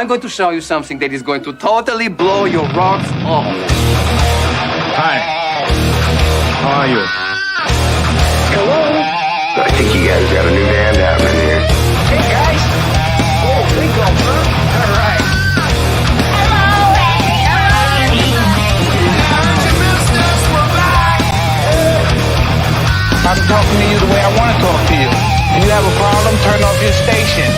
I'm going to show you something that is going to totally blow your rocks off. Hi. How are you? Hello? I think you guys got a new band happening here. Hey, guys. Oh, big go, huh? All right. I'm talking to you the way I want to talk to you. If you have a problem, turn off your station.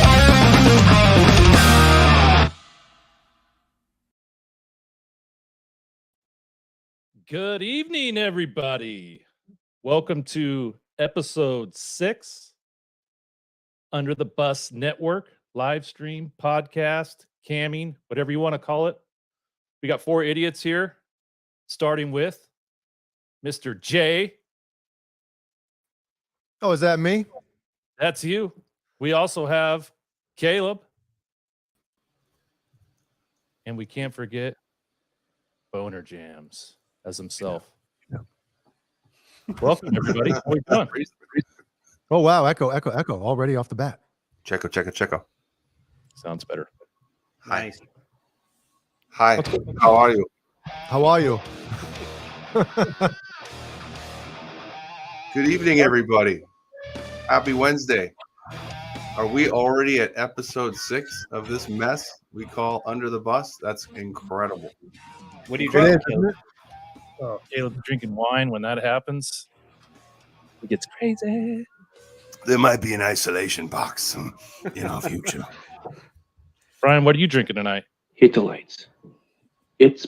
Good evening, everybody. Welcome to episode 6, Under the Bus Network, live stream, podcast, camming, whatever you want to call it. We got 4 idiots here, starting with Mr. J. Oh, is that me? That's you. We also have Caleb. And we can't forget BonerJams as himself. Yeah. Welcome, everybody. How we doing? Oh, wow. Echo already off the bat. Checo. Sounds better. Nice. Hi. How are you? How are you? Good evening, everybody. Happy Wednesday. Are we already at episode 6 of this mess we call Under the Bus? That's incredible. What are you drinking, Caleb? Oh, Caleb's drinking wine. When that happens, it gets crazy. There might be an isolation box in our future. Brian, what are you drinking tonight? Hit the lights. It's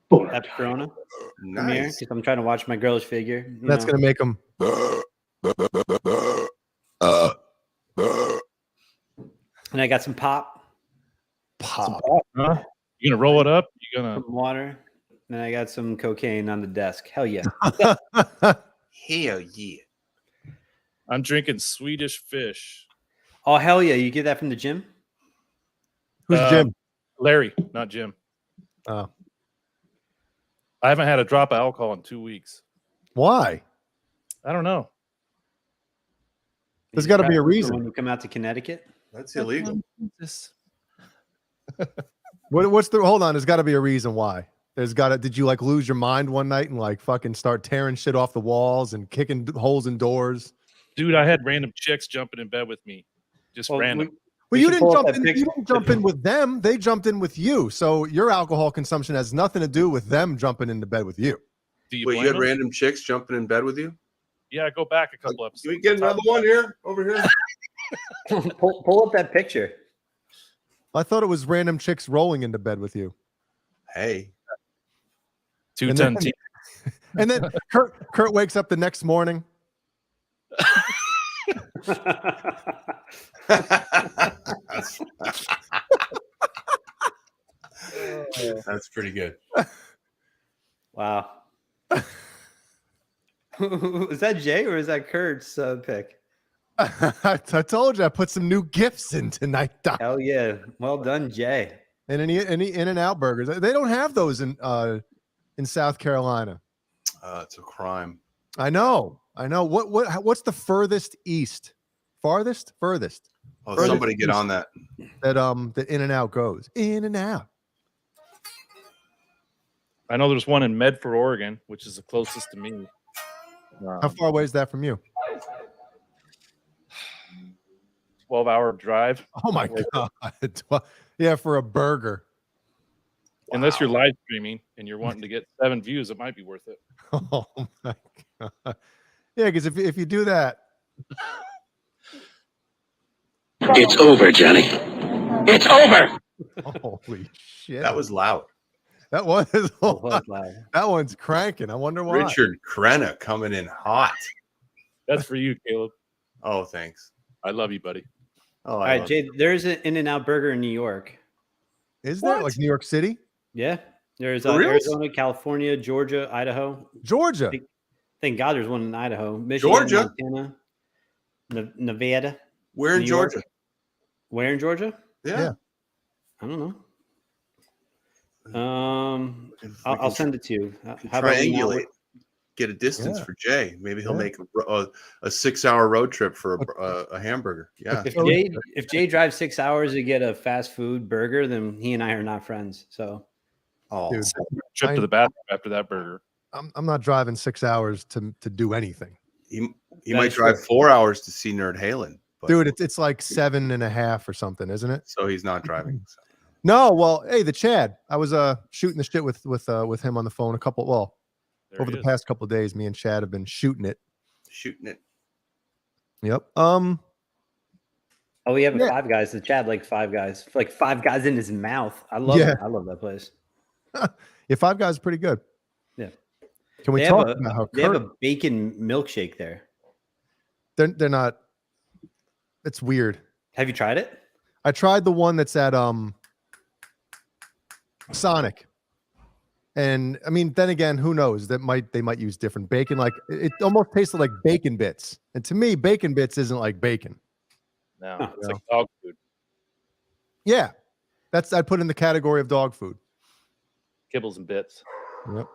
boner. That's Corona. Nice. Because I'm trying to watch my girlish figure. That's going to make them. And I got some pop. Huh? You gonna roll it up? You gonna Some water. And I got some cocaine on the desk. Hell yeah. Hell yeah. I'm drinking Swedish Fish. Oh, hell yeah. You get that from the gym? Who's Jim? Larry, not Jim. Oh. I haven't had a drop of alcohol in 2 weeks. Why? I don't know. There's got to be a When reason. you come out to Connecticut? That's illegal. What's the? Hold on. There's got to be a reason why. Did you like lose your mind one night and like fucking start tearing shit off the walls and kicking holes in doors? Dude, I had random chicks jumping in bed with me. Just random. Well, We you should didn't pull up jump that in. You didn't jump in with them. They jumped in with you. So your alcohol consumption has nothing to do with them jumping into bed with you. Do you Wait, blame you had them? random chicks jumping in bed with you? Yeah, go back a couple episodes. Can we get another one here? Over here? pull up that picture. I thought it was random chicks rolling into bed with you. Hey. 210 And then Kurt wakes up the next morning. That's pretty good. Wow. Is that Jay or is that Kurt's pick? I told you I put some new gifts in tonight, Doc. Hell yeah. Well done, Jay. And any In-N-Out burgers. They don't have those in South Carolina. It's a crime. I know. What's the furthest east? Farthest? Furthest. Oh, Furthest somebody get east on that. that In-N-Out goes. In-N-Out. I know there's one in Medford, Oregon, which is the closest to me. How far away is that from you? 12-hour drive. Oh my God. Yeah, for a burger. Unless you're live streaming and you're wanting to get 7 views, it might be worth it. Oh my God. Yeah, because if you do that. It's over, Johnny. It's over. Holy shit. That was loud. That was Was loud. that one's cranking. I wonder why. Richard Crenna coming in hot. That's for you, Caleb. Oh, thanks. I love you, buddy. Oh, All right, Jay, there's an In-N-Out burger in New York. Is there like New York City? Yeah. There's For reals? Arizona, California, Georgia, Idaho. Georgia. Thank God there's one in Idaho. Michigan, Georgia? Montana, Nevada. Where in New York. Georgia? Where in Georgia? Yeah. I don't know. I'll send it to you. How about Triangulate. get a distance Yeah. for Jay. Maybe he'll Yeah. make a 6-hour road trip for a hamburger. Yeah. If Jay drives 6 hours to get a fast food burger, then he and I are not friends. So Oh, Dude, Trip to the bathroom after that burger. I'm not driving 6 hours to do anything. he That might is drive true. 4 hours to see Nerd Halen. But, Dude, it's like 7.5 or something, isn't it? so he's not driving. So. No, well, hey, the Chad. I was shooting the shit with him on the phone There over he the is. past couple of days. Me and Chad have been shooting it. Shooting it. Yep. oh, we have a Yeah. Five Guys. The Chad like Five Guys, like Five Guys in his mouth. I love Yeah. it. I love that place. Yeah, Five Guys is pretty good. Yeah. Can we They talk have about how They have Kurt, a bacon milkshake there. they're not? It's weird. Have you tried it? I tried the one that's at Sonic. And I mean, then again, who knows? They might use different bacon. Like it almost tasted like bacon bits. And to me, bacon bits isn't like bacon. No, Huh. it's like dog food. Yeah. I'd put in the category of dog food. Kibbles and bits. Yep.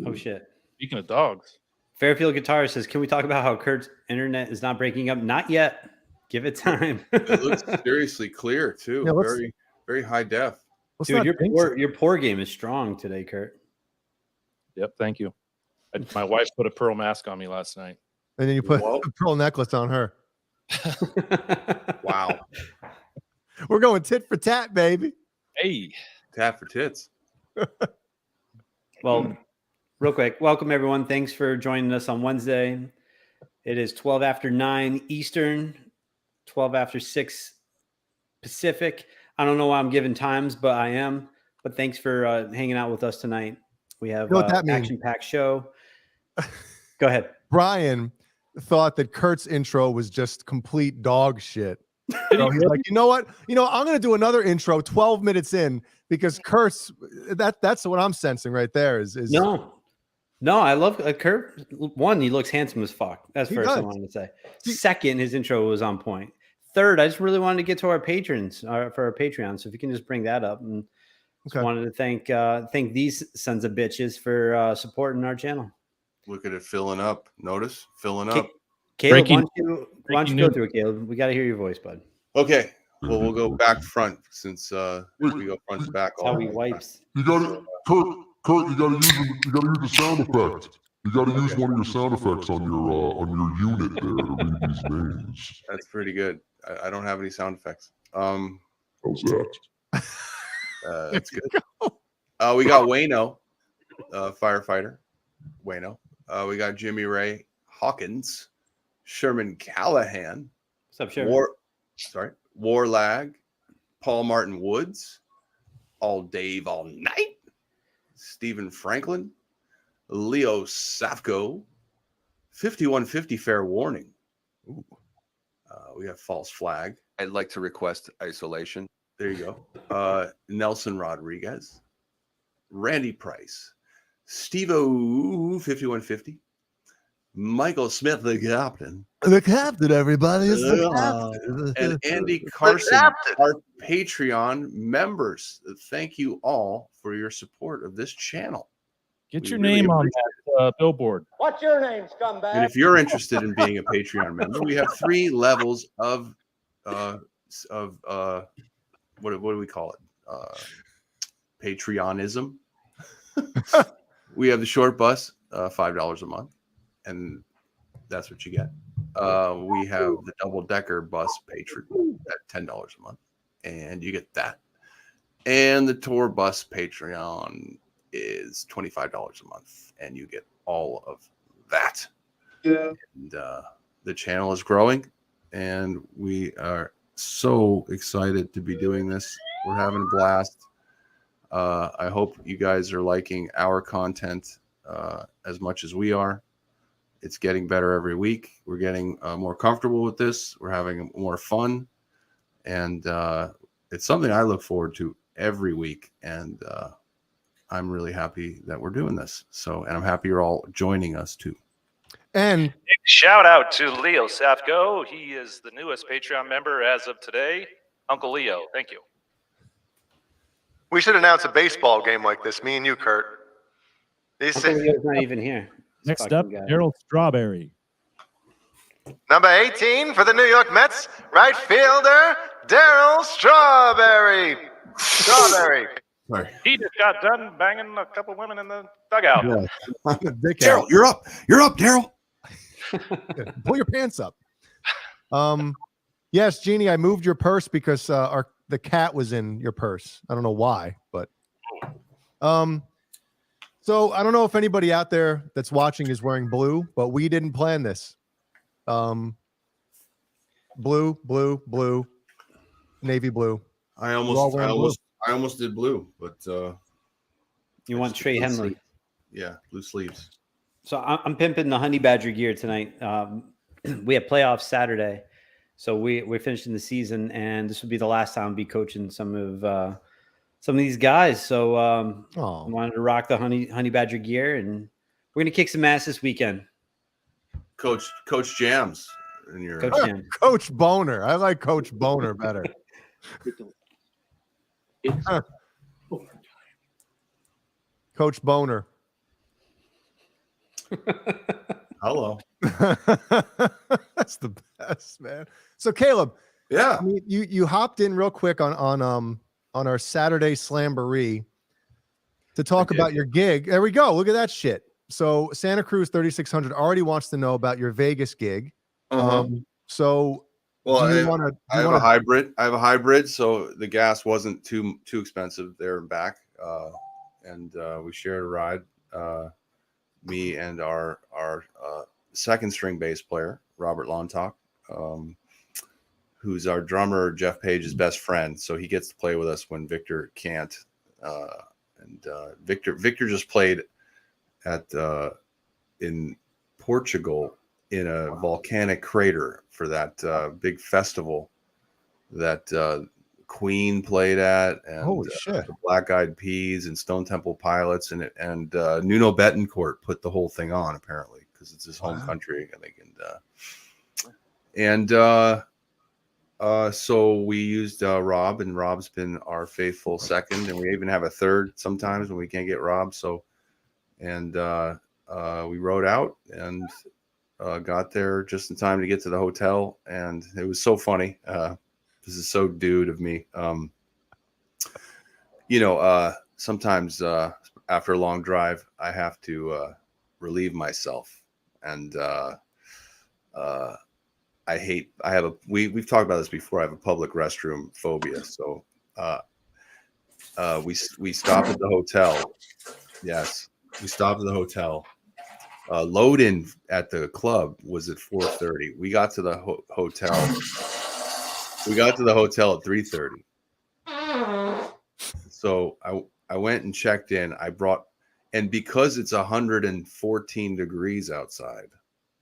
Oh shit. Speaking of dogs, Fairfield Guitar says, "Can we talk about how Kurt's internet is not breaking up? Not yet. Give it time." It looks seriously clear too. Yeah, let's- very, very high def. Let's Dude, not jinx it. your pour game is strong today, Kurt. yep, thank you. My wife put a pearl mask on me last night. And then you put Whoa. a pearl necklace on her. Wow. We're going tit for tat, baby. Hey, Tap for tits. Well, real quick, welcome everyone. Thanks for joining us on Wednesday. It is 12 after 9 Eastern, 12 after 6 Pacific. I don't know why I'm giving times, but I am. But thanks for hanging out with us tonight. We have You know what that means? action-packed show. Go ahead. Brian thought that Kurt's intro was just complete dog shit. So he's like, you know what? I'm going to do another intro 12 minutes in because Kurt's that's what I'm sensing right there is No, I love Kurt. One, he looks handsome as fuck. That's He first I does. wanted to say. Second, his intro was on point. Third, I just really wanted to get to our patrons for our Patreon. So if you can just bring that up, and just Okay. wanted to thank these sons of bitches for supporting our channel. Look at it filling up. Notice filling up. Caleb, Breaking- why don't you breaking go news. through it, Caleb? We got to hear your voice, bud. Okay. Well, we'll go back front since we go front to back. That's how all he the way. wipes. You gotta, Kurt. You gotta use the sound effect. You gotta use one of your sound effects on your unit there to read these names. That's pretty good. I don't have any sound effects. How's that? That's good. We got Wayno, firefighter. Wayno. We got Jimmy Ray Hawkins, Sherman Callahan, What's up, Sherman? Warlag, Paul Martin Woods, All Dave All Night, Stephen Franklin, Leo Safko, 5150 Fair Warning. Ooh. We have False Flag. I'd like to request isolation. There you go. Nelson Rodriguez, Randy Price, Steve-O 5150, Michael Smith, the captain, the captain, everybody is the captain. and Andy Carson, our Patreon members. Thank you all for your support of this channel. get We your really name on appreciate that billboard. What's your name, scumbag? And if you're interested in being a Patreon member, we have 3 levels of what do we call it? Patreonism. We have the short bus, $5 a month, and that's what you get. We have the double decker bus Patreon at $10 a month, and you get that. And the tour bus Patreon is $25 a month, and you get all of that. Yeah. And the channel is growing, and we are so excited to be doing this. We're having a blast. I hope you guys are liking our content as much as we are. It's getting better every week. We're getting more comfortable with this. We're having more fun, and it's something I look forward to every week. And I'm really happy that we're doing this. And I'm happy you're all joining us too. And Shout out to Leo Safko. He is the newest Patreon member as of today. Uncle Leo, thank you. we should announce a baseball game like this, me and you, Kurt. Uncle Leo's not even here. Next fucking up, guy. Daryl Strawberry. Number 18 for the New York Mets, right fielder, Daryl Strawberry. Strawberry. Sorry. He just got done banging a couple women in the dugout. Daryl, you're up. You're up, Daryl. Pull your pants up. Yes, Jeannie, I moved your purse because the cat was in your purse. I don't know why, but so I don't know if anybody out there that's watching is wearing blue, but we didn't plan this. Blue, navy blue. I all wearing almost did blue, but You want Trey blue Henley. sleeves. Yeah, blue sleeves. So I'm pimping the Honey Badger gear tonight. We have playoffs Saturday, so we're finishing the season, and this will be the last time I'll be coaching some of these guys. So I wanted to rock the Honey Badger gear, and we're gonna kick some ass this weekend. Coach Jams in your Coach Jam. Coach Boner. I like Coach Boner better. Coach Boner. Hello. That's the best, man. So Caleb, Yeah. I mean, you hopped in real quick on our Saturday Slamboree to talk about your gig. There we go. Look at that shit. So Santa Cruz 3600 already wants to know about your Vegas gig. So Well, do you I wanna have a hybrid. I have a hybrid, so the gas wasn't too expensive there and back. And we shared a ride. Me and our second string bass player, Robert Lontock, who's our drummer, Jeff Page's best friend. So he gets to play with us when Victor can't. And Victor just played at in Portugal in a volcanic crater for that big festival that Queen played at, and holy shit, the Black Eyed Peas and Stone Temple Pilots, and Nuno Betancourt put the whole thing on apparently because it's his home country, I think. So we used Rob, and Rob's been our faithful second, and we even have a third sometimes when we can't get Rob. So, and we rode out and got there just in time to get to the hotel, and it was so funny. This is so dude of me. Sometimes after a long drive, I have to relieve myself, and we've talked about this before. I have a public restroom phobia, so we stopped at the hotel. Yes, we stopped at the hotel. Load in at the club was at 4:30. We got to the hotel. We got to the hotel at 3:30. So I went and checked in. And because it's 114 degrees outside,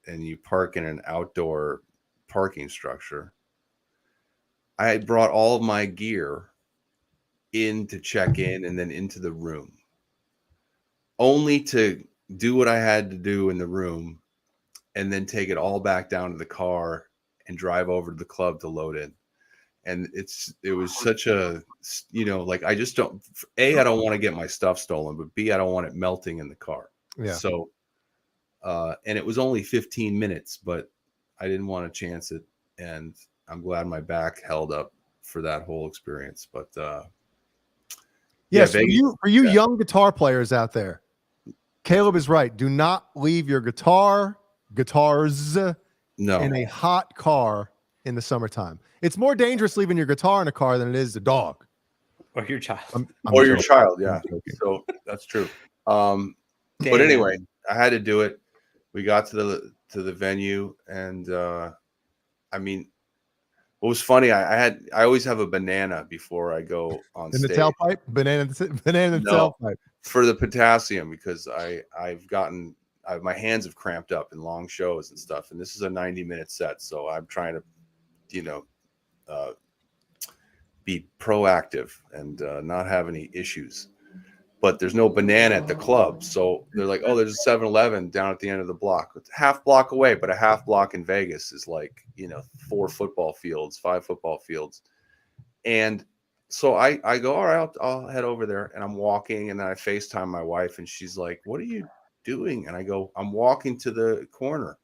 and you park in an outdoor parking structure, I brought all of my gear in to check in and then into the room, only to do what I had to do in the room and then take it all back down to the car and drive over to the club to load in. And it was such a, I just don't, I don't want to get my stuff stolen, but B, I don't want it melting in the car. Yeah. So, and it was only 15 minutes, but I didn't want to chance it. And I'm glad my back held up for that whole experience. But yes, for you young guitar players out there, Caleb is right. Do not leave your guitars in a hot car in the summertime. It's more dangerous leaving your guitar in a car than it is the dog. Or your child. Or your child, yeah. So that's true. But anyway, I had to do it. We got to the venue, and what was funny, I always have a banana before I go on stage. In the tailpipe? Banana in the tailpipe. For the potassium, because my hands have cramped up in long shows and stuff, and this is a 90-minute set, so I'm trying to be proactive and not have any issues. But there's no banana at the club, so they're like, oh, there's a 7-Eleven down at the end of the block. It's a half block away, but a half block in Vegas is like 4 football fields, 5 football fields. And so I go, all right, I'll head over there, and I'm walking, and then I FaceTime my wife, and she's like, what are you doing? And I go, I'm walking to the corner.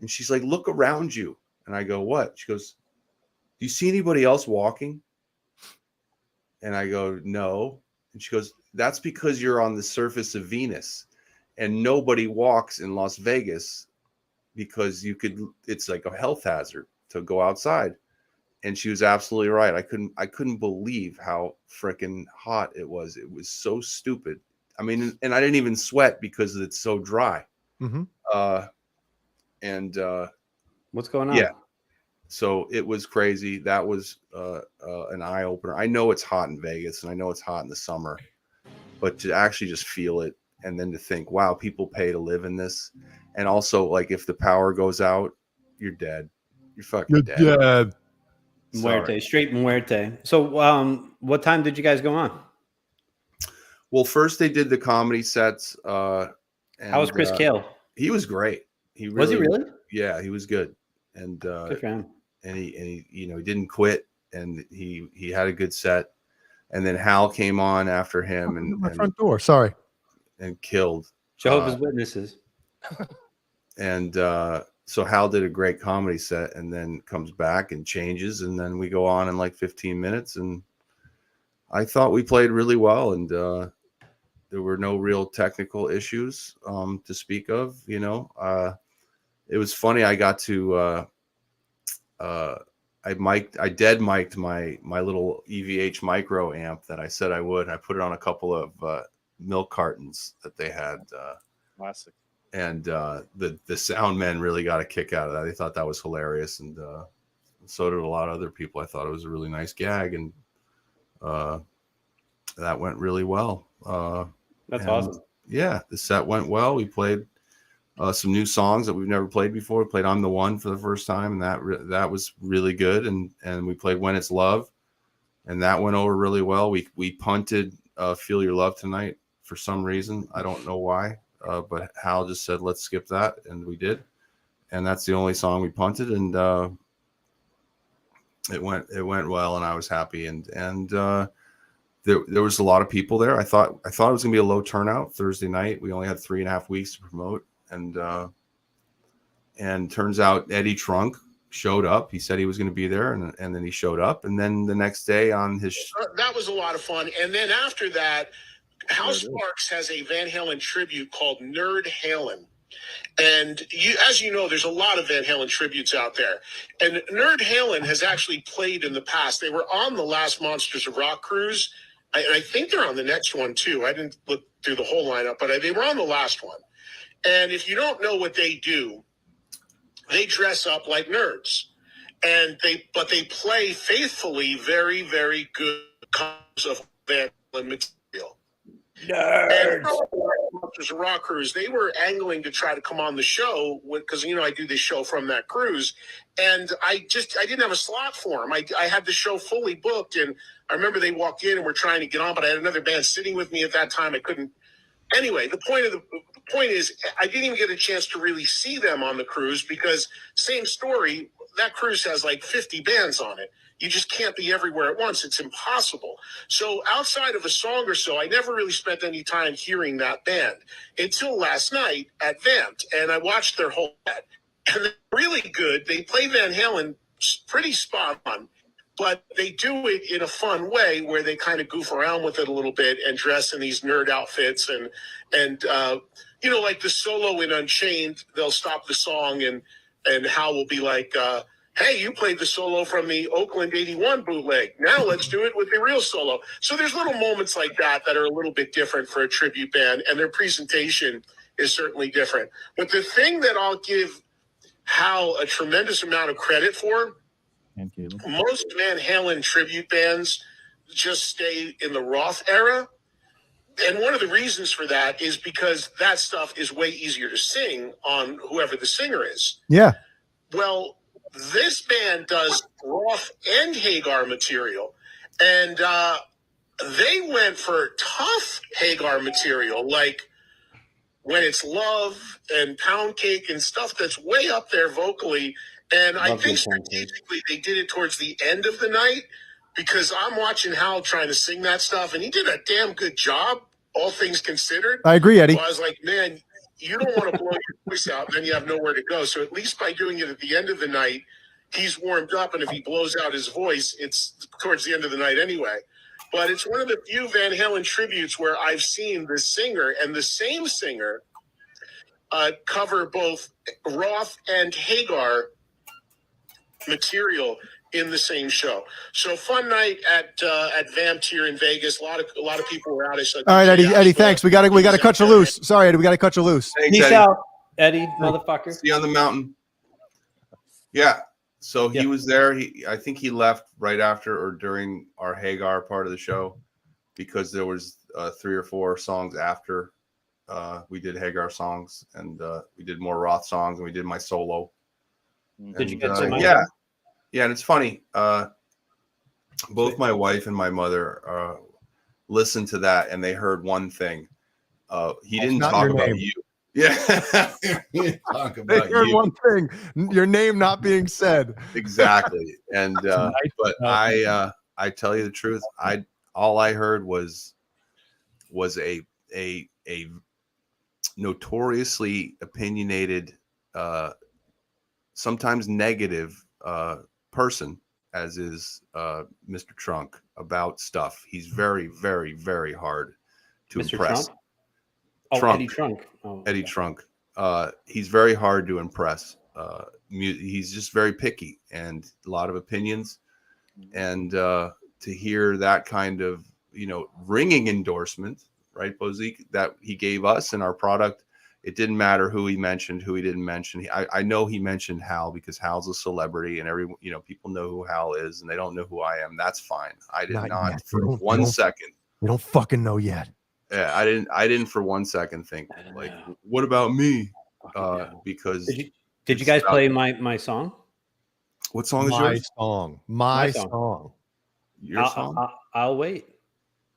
And she's like, look around you. And I go, what? She goes, do you see anybody else walking? And I go, no. And she goes, that's because you're on the surface of Venus and nobody walks in Las Vegas because it's like a health hazard to go outside. And she was absolutely right. I couldn't believe how freaking hot it was. It was so stupid. I mean, and I didn't even sweat because it's so dry. Mm-hmm. What's going on? Yeah. So it was crazy. That was an eye opener. I know it's hot in Vegas and I know it's hot in the summer, but to actually just feel it and then to think, wow, people pay to live in this. And also, like, if the power goes out, you're dead. You're fucking dead. Muerte, straight muerte. So what time did you guys go on? Well, first they did the comedy sets. How was Chris Kale? He was great. Was he really? Yeah, he was good. And good for him. And he he didn't quit, and he had a good set. And then Hal came on after him and my front door. Sorry. And killed Jehovah's Witnesses. And so Hal did a great comedy set and then comes back and changes. And then we go on in like 15 minutes. And I thought we played really well. And there were no real technical issues to speak of. It was funny. I got to, I dead mic'd my little EVH micro amp that I said I would. I put it on a couple of milk cartons that they had. Classic. And the sound men really got a kick out of that. They thought that was hilarious, and so did a lot of other people. I thought it was a really nice gag, and that went really well. That's awesome. Yeah, the set went well. We played some new songs that we've never played before. We played "I'm the One" for the first time, and that was really good. And we played "When It's Love," and that went over really well. We punted "Feel Your Love Tonight" for some reason. I don't know why. But Hal just said, let's skip that. And we did. And that's the only song we punted. And it went well. And I was happy. And there was a lot of people there. I thought it was going to be a low turnout Thursday night. We only had 3.5 weeks to promote. And turns out Eddie Trunk showed up. He said he was going to be there. And then he showed up. And then the next day on his... That was a lot of fun. And then after that, Hal Sparks has a Van Halen tribute called Nerd Halen. And as you know, there's a lot of Van Halen tributes out there. And Nerd Halen has actually played in the past. They were on the last Monsters of Rock cruise. And I think they're on the next one, too. I didn't look through the whole lineup, but they were on the last one. And if you don't know what they do, they dress up like nerds. But they play faithfully very, very good kinds of Van Halen material. Nerds. And Monsters of Rock cruise, they were angling to try to come on the show because I do this show from that cruise, and I didn't have a slot for them. I had the show fully booked, and I remember they walked in and were trying to get on, but I had another band sitting with me at that time. I couldn't. Anyway, the point is, I didn't even get a chance to really see them on the cruise because same story. That cruise has like 50 bands on it. You just can't be everywhere at once. It's impossible. So outside of a song or so, I never really spent any time hearing that band until last night at Vamped. And I watched their whole set. And they're really good. They play Van Halen pretty spot on, but they do it in a fun way where they kind of goof around with it a little bit and dress in these nerd outfits. And like the solo in Unchained, they'll stop the song and Hal will be like, hey, you played the solo from the Oakland 81 bootleg. Now let's do it with the real solo. So there's little moments like that are a little bit different for a tribute band, and their presentation is certainly different. But the thing that I'll give Hal a tremendous amount of credit for, most Van Halen tribute bands just stay in the Roth era. And one of the reasons for that is because that stuff is way easier to sing on whoever the singer is. Yeah. Well, this band does Roth and Hagar material, and they went for tough Hagar material, like When It's Love and Pound Cake and stuff that's way up there vocally. And I think strategically they did it towards the end of the night because I'm watching Hal trying to sing that stuff, and he did a damn good job, all things considered. I agree, Eddie. So I was like, man, you don't want to blow your voice out, then you have nowhere to go. So at least by doing it at the end of the night, he's warmed up, and if he blows out his voice, it's towards the end of the night anyway. But it's one of the few Van Halen tributes where I've seen the singer and the same singer cover both Roth and Hagar material in the same show. So fun night at Vamped here in Vegas. A lot of people were out. All right, Eddie, thanks. We got to cut you loose. Sorry, Eddie, we got to cut you loose. Thanks, Peace Eddie. out, Eddie, motherfucker. See you on the mountain. Yeah. So he was there. I think he left right after or during our Hagar part of the show because there was 3 or 4 songs after we did Hagar songs, and we did more Roth songs, and we did my solo. Did you get some? Yeah, and it's funny. Both my wife and my mother listened to that, and they heard one thing. He didn't talk about you. Yeah, he didn't talk about they heard you. one thing: your name not being said. Exactly, and but I tell you the truth. All I heard was a notoriously opinionated, sometimes negative person, as is Mr. Trunk, about stuff. He's very, very, very hard to Mr. impress. Trump? Oh, Trunk. Eddie Trunk. Oh, Eddie Trunk. He's very hard to impress. He's just very picky and a lot of opinions. And to hear that kind of, ringing endorsement, right, Bozique, that he gave us and our product, it didn't matter who he mentioned, who he didn't mention. I know he mentioned Hal because Hal's a celebrity, and people know who Hal is, and they don't know who I am. That's fine. I did not for 1 second. We don't fucking know yet. Yeah, I didn't for 1 second think like, what about me? Because did you guys play my song? What song is yours? My song. Your song? I'll wait.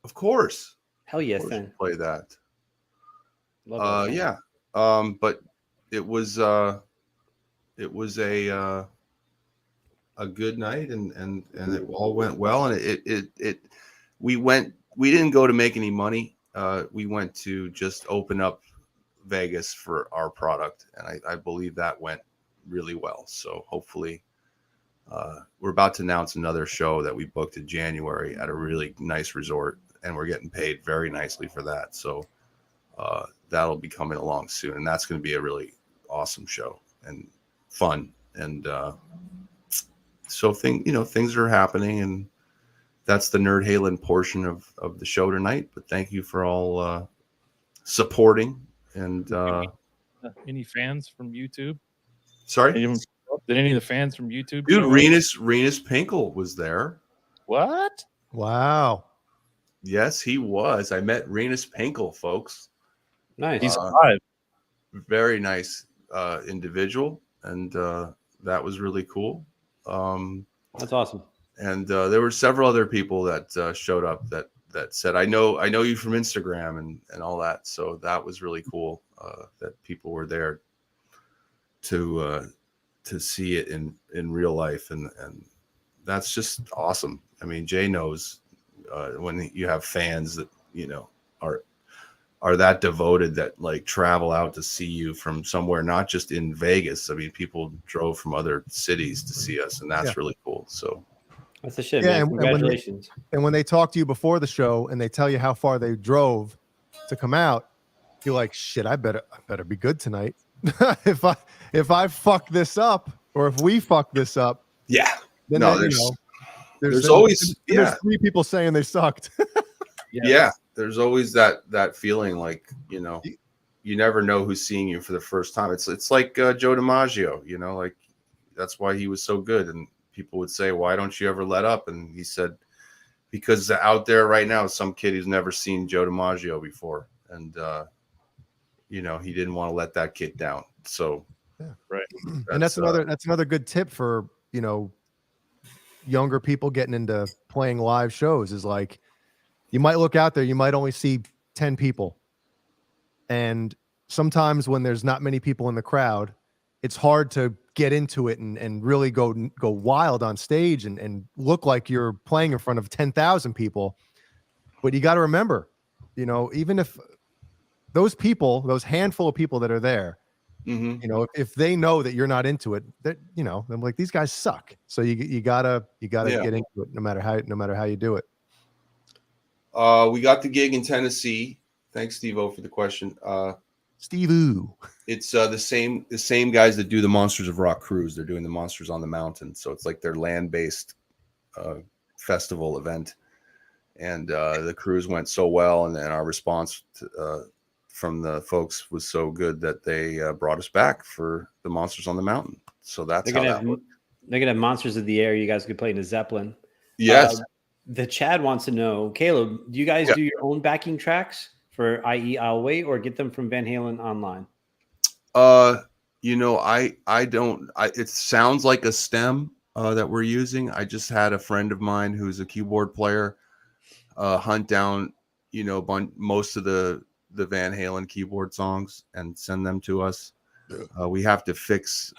Of course. Hell yes, Of course then. you play that. Love that song. Yeah. But it was a good night, and it all went well, and we didn't go to make any money. We went to just open up Vegas for our product, and I believe that went really well. So hopefully we're about to announce another show that we booked in January at a really nice resort, and we're getting paid very nicely for that. So that'll be coming along soon, and that's going to be a really awesome show and fun. And so things are happening, and that's the Nerd Halen portion of the show tonight. But thank you for all supporting. And any fans from YouTube? Sorry, did any of the fans from YouTube? Dude, Renus Pinkel was there. What? Wow. Yes, he was. I met Renus Pinkel, folks. Nice. He's alive. Very nice individual, and that was really cool. That's awesome. And there were several other people that showed up that said, I know you from Instagram and all that. So that was really cool that people were there to see it in real life, and that's just awesome. I mean, Jay knows when you have fans that are that devoted that like travel out to see you from somewhere, not just in Vegas. I mean, people drove from other cities to see us, and that's really cool. So that's the shit, man. Congratulations. And when they talk to you before the show and they tell you how far they drove to come out, you're like, shit, I better be good tonight. if I fuck this up, or if we fuck this up, then there's always 3 people saying they sucked. There's always that feeling like, you never know who's seeing you for the first time. It's like Joe DiMaggio, like that's why he was so good. And people would say, why don't you ever let up? And he said, because out there right now, some kid who's never seen Joe DiMaggio before. And, he didn't want to let that kid down. So, right. And that's another good tip for, younger people getting into playing live shows is like, you might look out there, you might only see 10 people. And sometimes when there's not many people in the crowd, it's hard to get into it and really go wild on stage and look like you're playing in front of 10,000 people. But you got to remember, even if those people, those handful of people that are there, Mhm. you know, if they know that you're not into it, that, you know, I'm like, these guys suck. So you gotta Yeah. get into it no matter how you do it. We got the gig in Tennessee. Thanks, Steve-O, for the question. Steve-O. It's the same guys that do the Monsters of Rock cruise. They're doing the Monsters on the Mountain, so it's like their land-based festival event. And the cruise went so well, and our response from the folks was so good that they brought us back for the Monsters on the Mountain. So that's They're how gonna have Monsters of the Air. You guys could play in a Zeppelin. Yes. The Chad wants to know, Caleb, do you guys do your own backing tracks for i.e. I'll Wait, or get them from Van Halen online? You know, I don't. It sounds like a stem that we're using. I just had a friend of mine who's a keyboard player hunt down, you know, most of the Van Halen keyboard songs and send them to us. We have to fix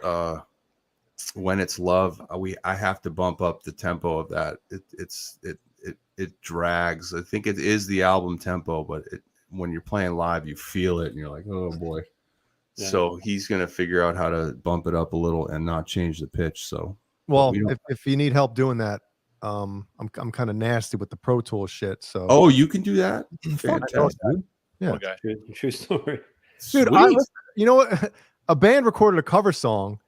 When It's Love. I have to bump up the tempo of that. It drags. I think it is the album tempo, but when you're playing live, you feel it and you're like, oh boy. Yeah. So he's gonna figure out how to bump it up a little and not change the pitch. So well, if you need help doing that, I'm kind of nasty with the Pro Tools shit. So you can do that. Fantastic. Yeah, okay. True story, dude. You know what? A band recorded a cover song,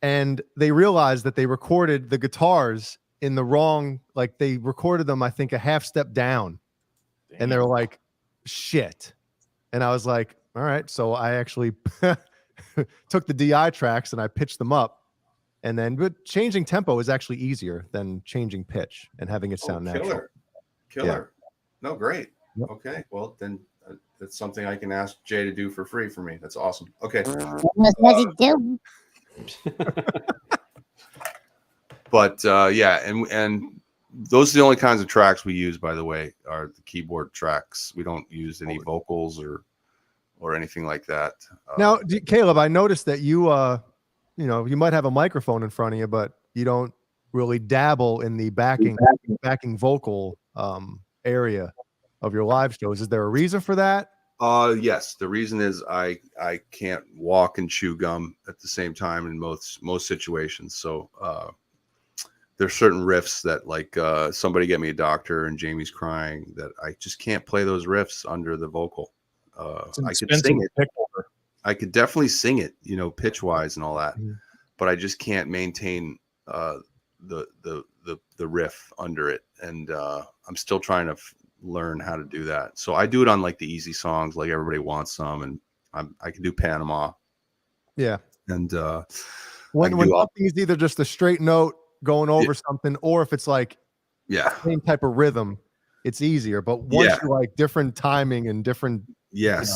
and they realized that they recorded the guitars in the wrong. Like they recorded them, I think, a half step down, and they were like, "Shit," and I was like, all right. So I actually took the DI tracks and I pitched them up, and then but changing tempo is actually easier than changing pitch and having it sound natural. Killer. Yeah. No, great. Yep. Okay. Well, then that's something I can ask Jay to do for free for me. That's awesome. Okay. But yeah, and those are the only kinds of tracks we use, by the way, are the keyboard tracks. We don't use any vocals or anything like that. Now, Caleb, I noticed that you you might have a microphone in front of you, but you don't really dabble in the backing vocal area of your live shows. Is there a reason for that? Yes. The reason is I can't walk and chew gum at the same time in most situations. So there's certain riffs that, like, Somebody Get Me a Doctor and Jamie's Crying, that I just can't play those riffs under the vocal. I could sing it. I could definitely sing it, you know, pitch wise and all that, but I just can't maintain the riff under it. And I'm still trying to learn how to do that. So I do it on like the easy songs, like Everybody Wants Some, and I can do Panama. Yeah. And when something is either just a straight note going over something, or if it's like same type of rhythm, it's easier. But once you like different timing and different, it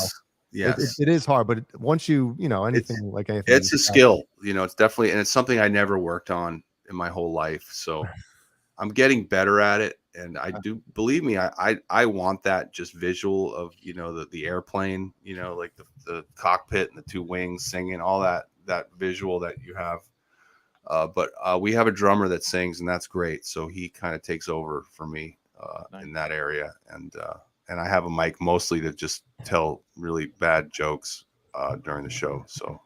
is hard. But once anything, it's a skill. You know, it's definitely, and it's something I never worked on in my whole life. So I'm getting better at it. And I do, believe me, I want that just visual of, you know, the airplane, you know, like the cockpit and the two wings singing, all that visual that you have. But we have a drummer that sings, and that's great. So he kind of takes over for me in that area. And I have a mic mostly to just tell really bad jokes during the show. So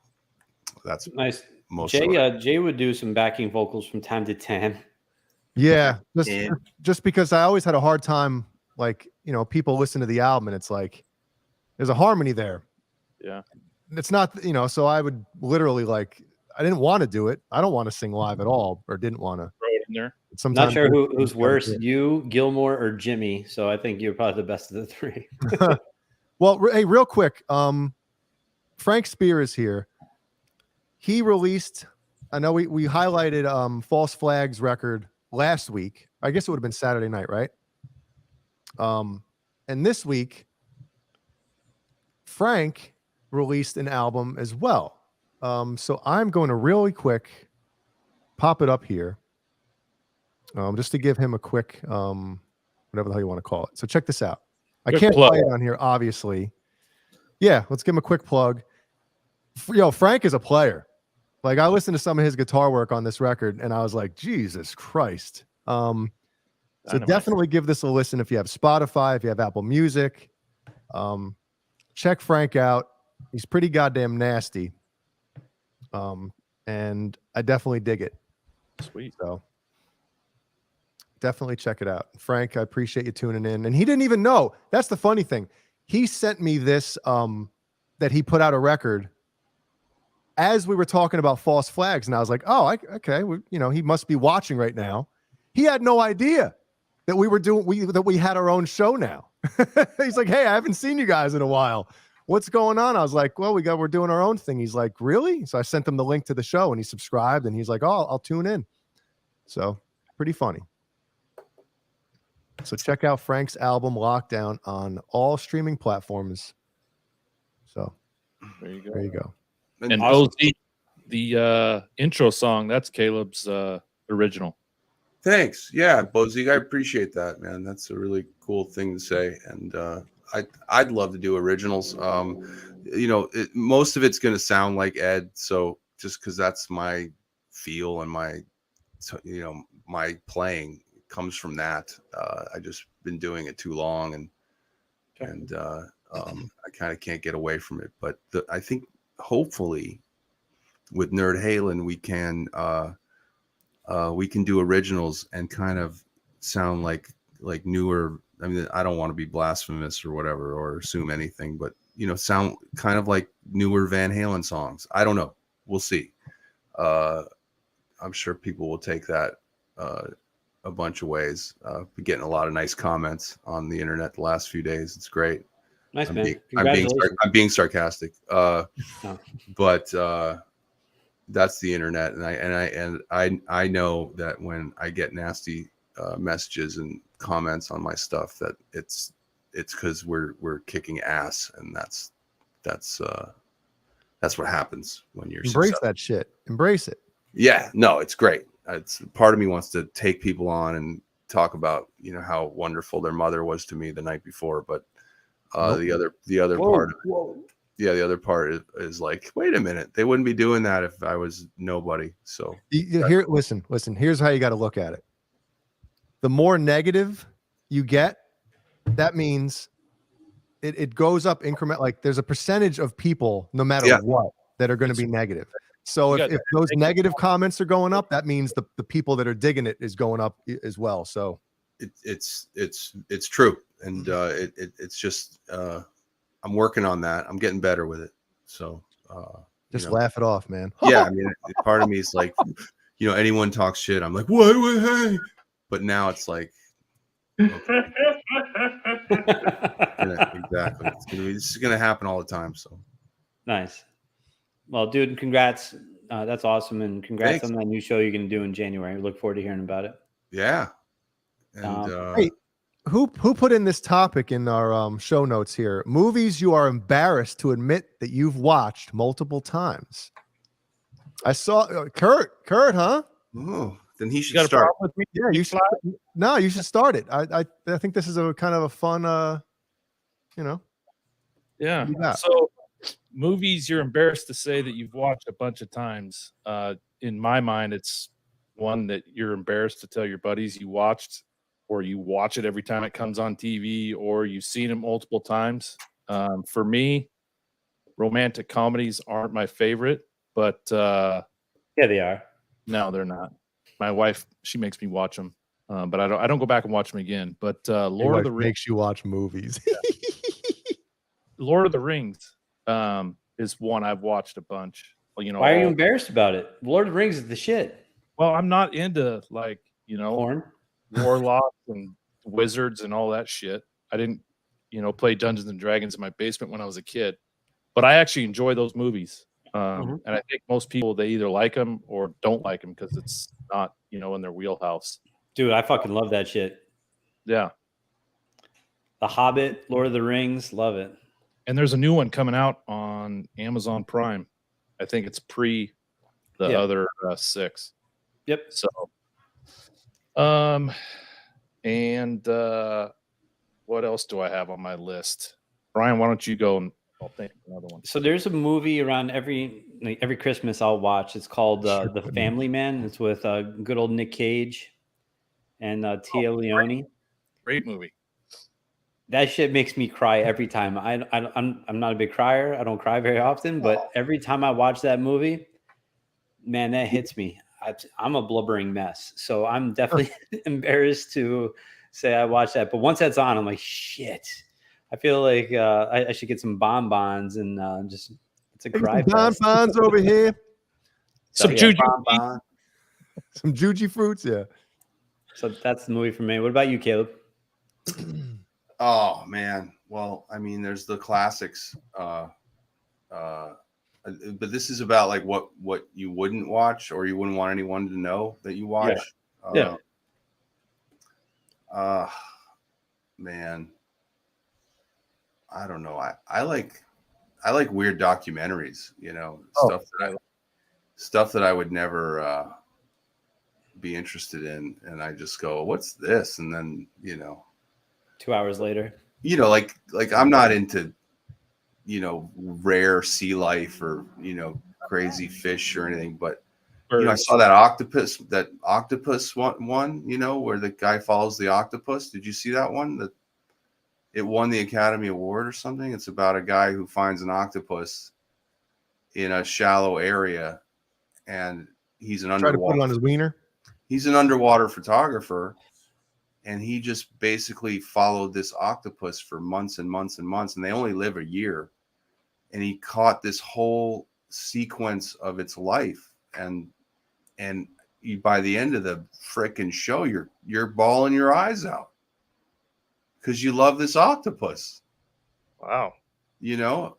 that's nice. Mostly Jay would do some backing vocals from time to time. Yeah, just because I always had a hard time, like, you know, people listen to the album and it's like there's a harmony there. Yeah, it's not, you know, so I would literally, like, I didn't want to do it. I don't want to sing live at all, or didn't want to throw it in there. Sometimes, not sure who's worse, you, Gilmore, or Jimmy. So I think you're probably the best of the three. Well, hey, real quick, Frank Spear is here. He released, I know we highlighted False Flag's record last week. I guess it would have been Saturday night, right? And this week, Frank released an album as well. So I'm going to really quick pop it up here, just to give him a quick, whatever the hell you want to call it. So check this out. I can't play it on here, obviously. Yeah, let's give him a quick plug. Yo, Frank is a player. Like, I listened to some of his guitar work on this record, and I was like, Jesus Christ. So definitely give this a listen if you have Spotify, if you have Apple Music. check Frank out. He's pretty goddamn nasty. And I definitely dig it. Sweet. So definitely check it out. Frank, I appreciate you tuning in. And he didn't even know. That's the funny thing. He sent me this that he put out a record as we were talking about false flags. And I was like, oh, okay. He must be watching right now. He had no idea that we had our own show now. He's like, hey, I haven't seen you guys in a while. What's going on? I was like, well, we're doing our own thing. He's like, really? So I sent him the link to the show and he subscribed and he's like, oh, I'll tune in. So pretty funny. So check out Frank's album Lockdown on all streaming platforms. So there you go. There you go. And Bozy, the intro song, that's Caleb's original. Thanks. Yeah, Bozy, I appreciate that, man. That's a really cool thing to say. And I'd love to do originals. Most of it's going to sound like Ed. So just because that's my feel and my playing comes from that. I just been doing it too long and I kind of can't get away from it. But I think hopefully with Nerd Halen we can do originals and kind of sound like newer. I mean, I don't want to be blasphemous or whatever or assume anything, but sound kind of like newer Van Halen songs. I don't know. We'll see. I'm sure people will take that a bunch of ways. Been getting a lot of nice comments on the internet the last few days. It's great. Nice, man. I'm being sarcastic. But that's the internet, and I know that when I get nasty messages and comments on my stuff, that it's because we're kicking ass, and that's what happens when you're embrace successful. that shit. Embrace it. Yeah, no, it's great. It's part of me wants to take people on and talk about how wonderful their mother was to me the night before, but the other part. Yeah, the other part is like, wait a minute, they wouldn't be doing that if I was nobody. So listen. Here's how you got to look at it. The more negative you get, that means it goes up increment. Like there's a percentage of people, no matter what, that are going to be negative. So if those negative comments are going up, that means the people that are digging it is going up as well. So it's true, and it's just. I'm working on that. I'm getting better with it. So just laugh it off, man. Yeah, I mean, part of me is like, anyone talks shit, I'm like, what? Hey. But now it's like, okay. Exactly. This is gonna happen all the time. So nice. Well, dude, congrats. That's awesome, and congrats Thanks. on that new show you're gonna do in January. Look forward to hearing about it. Yeah. And hey, who put in this topic in our show notes here? Movies you are embarrassed to admit that you've watched multiple times. I saw Kurt, huh? Oh, then he should start. With me? Yeah, you should. No, you should start it. I think this is a kind of a fun, Yeah. So, movies you're embarrassed to say that you've watched a bunch of times. In my mind, it's one that you're embarrassed to tell your buddies you watched, or you watch it every time it comes on TV, or you've seen it multiple times. For me, romantic comedies aren't my favorite, but yeah, they are. No, they're not. My wife, she makes me watch them, but I don't go back and watch them again. But Lord of the Rings makes you watch movies. Lord of the Rings is one I've watched a bunch. Well, why are you embarrassed about it? Lord of the Rings is the shit. Well, I'm not into porn, warlocks and wizards and all that shit. I didn't, play Dungeons and Dragons in my basement when I was a kid, but I actually enjoy those movies. And I think most people, they either like them or don't like them because it's not, in their wheelhouse. Dude, I fucking love that shit. Yeah. The Hobbit, Lord of the Rings, love it. And there's a new one coming out on Amazon Prime. I think it's pre the other 6. Yep. So, and what else do I have on my list? Brian, why don't you go and I'll think of another one. So there's a movie around every Christmas I'll watch. It's called The Family Man. It's with good old Nick Cage and Tia Leone. Great movie. That shit makes me cry every time. I'm not a big crier. I don't cry very often, but every time I watch that movie, man, that hits me. I'm a blubbering mess, so I'm definitely embarrassed to say I watched that. But once that's on, I'm like, shit. I feel like I should get some bonbons and just it's a cry fest. Bonbons over here. So, Some juju. bonbon. Some juji fruits, yeah. So that's the movie for me. What about you, Caleb? Oh man, well, I mean, there's the classics, but this is about like what you wouldn't watch or you wouldn't want anyone to know that you watch. Yeah. Man, I don't know. I like weird documentaries. You know, stuff that I would never be interested in, and I just go, "What's this?" And then 2 hours later. Like I'm not into rare sea life or crazy fish or anything, but I saw that octopus one where the guy follows the octopus. Did you see that one? That it won the Academy Award or something. It's about a guy who finds an octopus in a shallow area, and he's an underwater. Try to put it on his wiener. He's an underwater photographer. And he just basically followed this octopus for months and months and months, and they only live a year. And he caught this whole sequence of its life, and by the end of the frickin' show, you're bawling your eyes out because you love this octopus. Wow.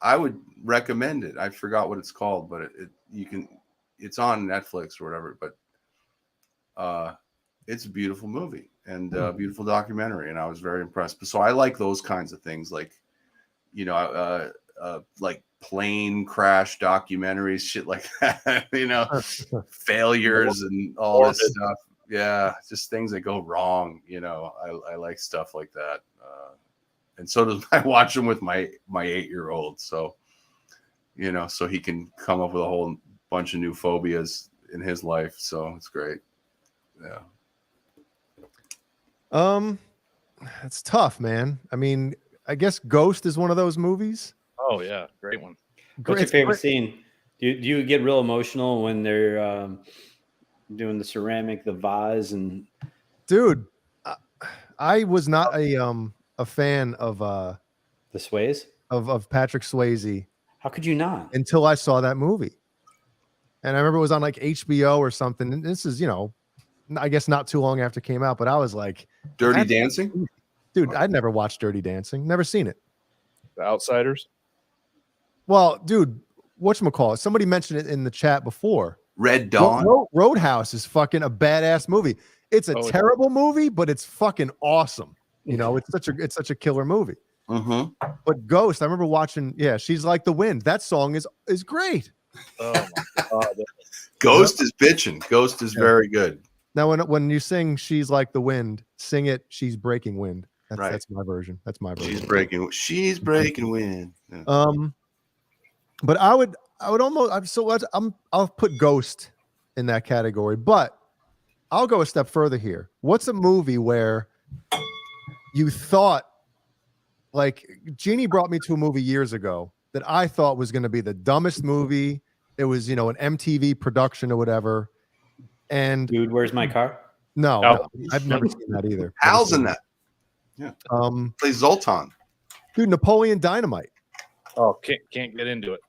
I would recommend it. I forgot what it's called, but it's on Netflix or whatever. But it's a beautiful movie. And beautiful documentary, and I was very impressed. But so I like those kinds of things, like like plane crash documentaries, shit like that. Failures and all this stuff. Yeah, just things that go wrong. I like stuff like that, and so does I watch them with my 8-year-old. So so he can come up with a whole bunch of new phobias in his life. So it's great. Yeah. It's tough, man. I mean, I guess Ghost is one of those movies. Oh yeah, great one. What's your favorite scene? Do you get real emotional when they're doing the ceramic, the vase, and dude, I was not a fan of the Sways of Patrick Swayze. How could you not? Until I saw that movie, and I remember it was on like HBO or something. And this is I guess not too long after it came out, but I was like, Dirty Dancing? Dude, I'd never watched Dirty Dancing. Never seen it. The Outsiders? Well, dude, whatchamacallit? Somebody mentioned it in the chat before. Red Dawn? Roadhouse is fucking a badass movie. It's a terrible movie, but it's fucking awesome. It's such a killer movie. Mm-hmm. But Ghost, I remember watching, She's Like the Wind. That song is great. Oh my God. Ghost is bitching. Ghost is very good. Now, when you sing "She's Like the Wind," sing it "She's Breaking Wind." Right. That's my version. That's my version. She's breaking wind. Yeah. But I would almost. I'll put Ghost in that category, but I'll go a step further here. What's a movie where you thought, like Jeannie brought me to a movie years ago that I thought was going to be the dumbest movie. It was an MTV production or whatever. And Dude, Where's My Car? No, I've never seen that either. Hal's in that. Yeah. Plays Zoltan. Dude, Napoleon Dynamite. Oh, can't get into it.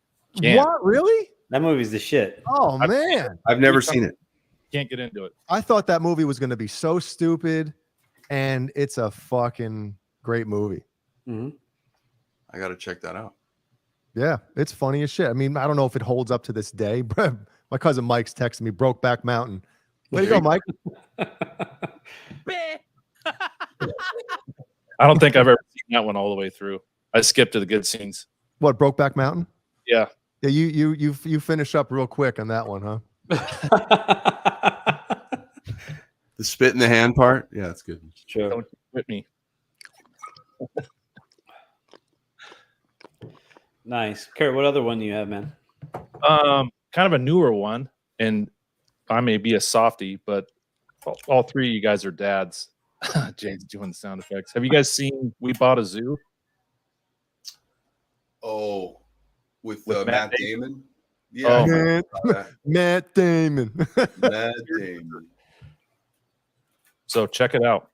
What? Really? That movie's the shit. Oh man. I've never seen it. Can't get into it. I thought that movie was going to be so stupid, and it's a fucking great movie. Mm-hmm. I got to check that out. Yeah, it's funny as shit. I mean, I don't know if it holds up to this day. My cousin Mike's texting me Brokeback Mountain. Way to go, Mike. I don't think I've ever seen that one all the way through. I skipped to the good scenes. What, Brokeback Mountain? Yeah. Yeah, you finish up real quick on that one, huh? The spit in the hand part? Yeah, that's good. Sure. Don't quit me. Nice. Kurt, what other one do you have, man? Kind of a newer one, and I may be a softie, but all three of you guys are dads. Jade's doing the sound effects. Have you guys seen We Bought a Zoo? Oh, with With Matt Matt Damon. Oh, Yeah, Matt Damon. Matt Damon. So check it out.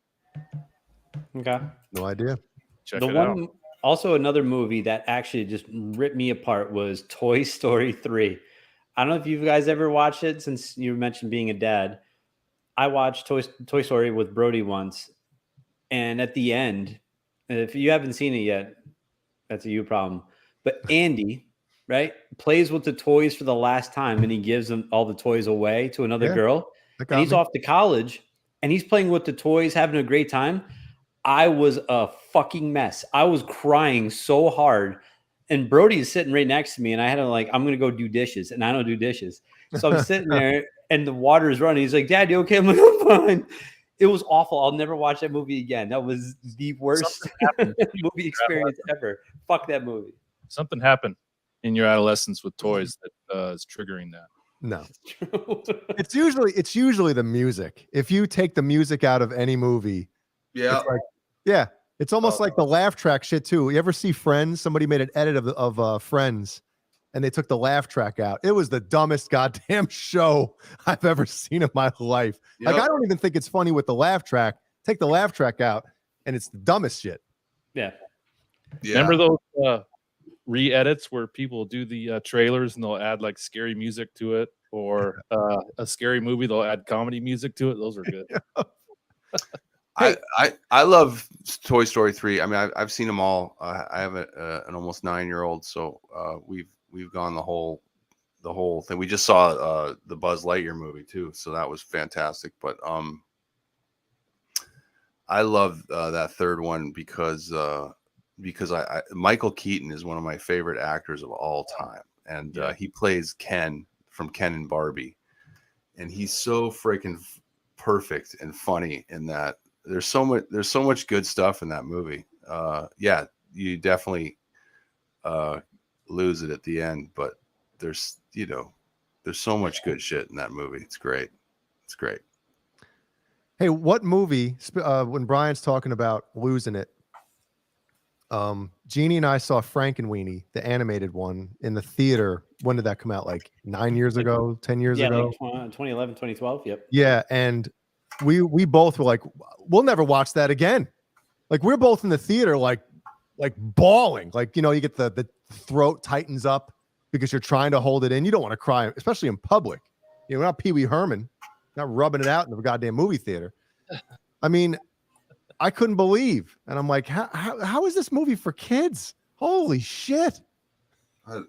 Okay. No idea. Check The it one, out. also another movie that actually just ripped me apart was Toy Story 3. I don't know if you guys ever watched it since you mentioned being a dad. I watched Toy Story with Brody once. And at the end, if you haven't seen it yet, that's a you problem. But Andy, right, plays with the toys for the last time and he gives them all the toys away to another Yeah, girl. that And got he's me. off to college and he's playing with the toys, having a great time. I was a fucking mess. I was crying so hard. And Brody is sitting right next to me. And I had to I'm going to go do dishes. And I don't do dishes. So I'm sitting there and the water is running. He's like, Dad, you okay? I'm like, I'm fine. It was awful. I'll never watch that movie again. That was the worst movie experience ever. Fuck that movie. Something happened in your adolescence with toys that is triggering that. No. It's usually the music. If you take the music out of any movie, Yeah. it's like, yeah, it's almost like the laugh track shit too. You ever see Friends? Somebody made an edit of Friends, and they took the laugh track out. It was the dumbest goddamn show I've ever seen in my life. Yep. Like I don't even think it's funny with the laugh track. Take the laugh track out, and it's the dumbest shit. Yeah. Remember those re-edits where people do the trailers and they'll add like scary music to it, or a scary movie they'll add comedy music to it? Those are good. I love Toy Story 3. I mean, I've seen them all. I have an almost 9-year-old, so we've gone the whole thing. We just saw the Buzz Lightyear movie too, so that was fantastic. But I love that third one because Michael Keaton is one of my favorite actors of all time, and he plays Ken from Ken and Barbie, and he's so freaking perfect and funny in that. There's so much good stuff in that movie. Yeah, you definitely lose it at the end, but there's so much good shit in that movie. It's great. It's great. Hey, what movie? When Brian's talking about losing it, Jeannie and I saw Frankenweenie, the animated one, in the theater. When did that come out? Like 9 years ago, 10 years ago? Like 2011, 2012. Yep. Yeah, and we both were like, we'll never watch that again. Like we're both in the theater, like bawling. Like, you get the throat tightens up because you're trying to hold it in. You don't want to cry, especially in public. We're not Pee Wee Herman, not rubbing it out in the goddamn movie theater. I mean, I couldn't believe, and I'm like, how is this movie for kids? Holy shit! I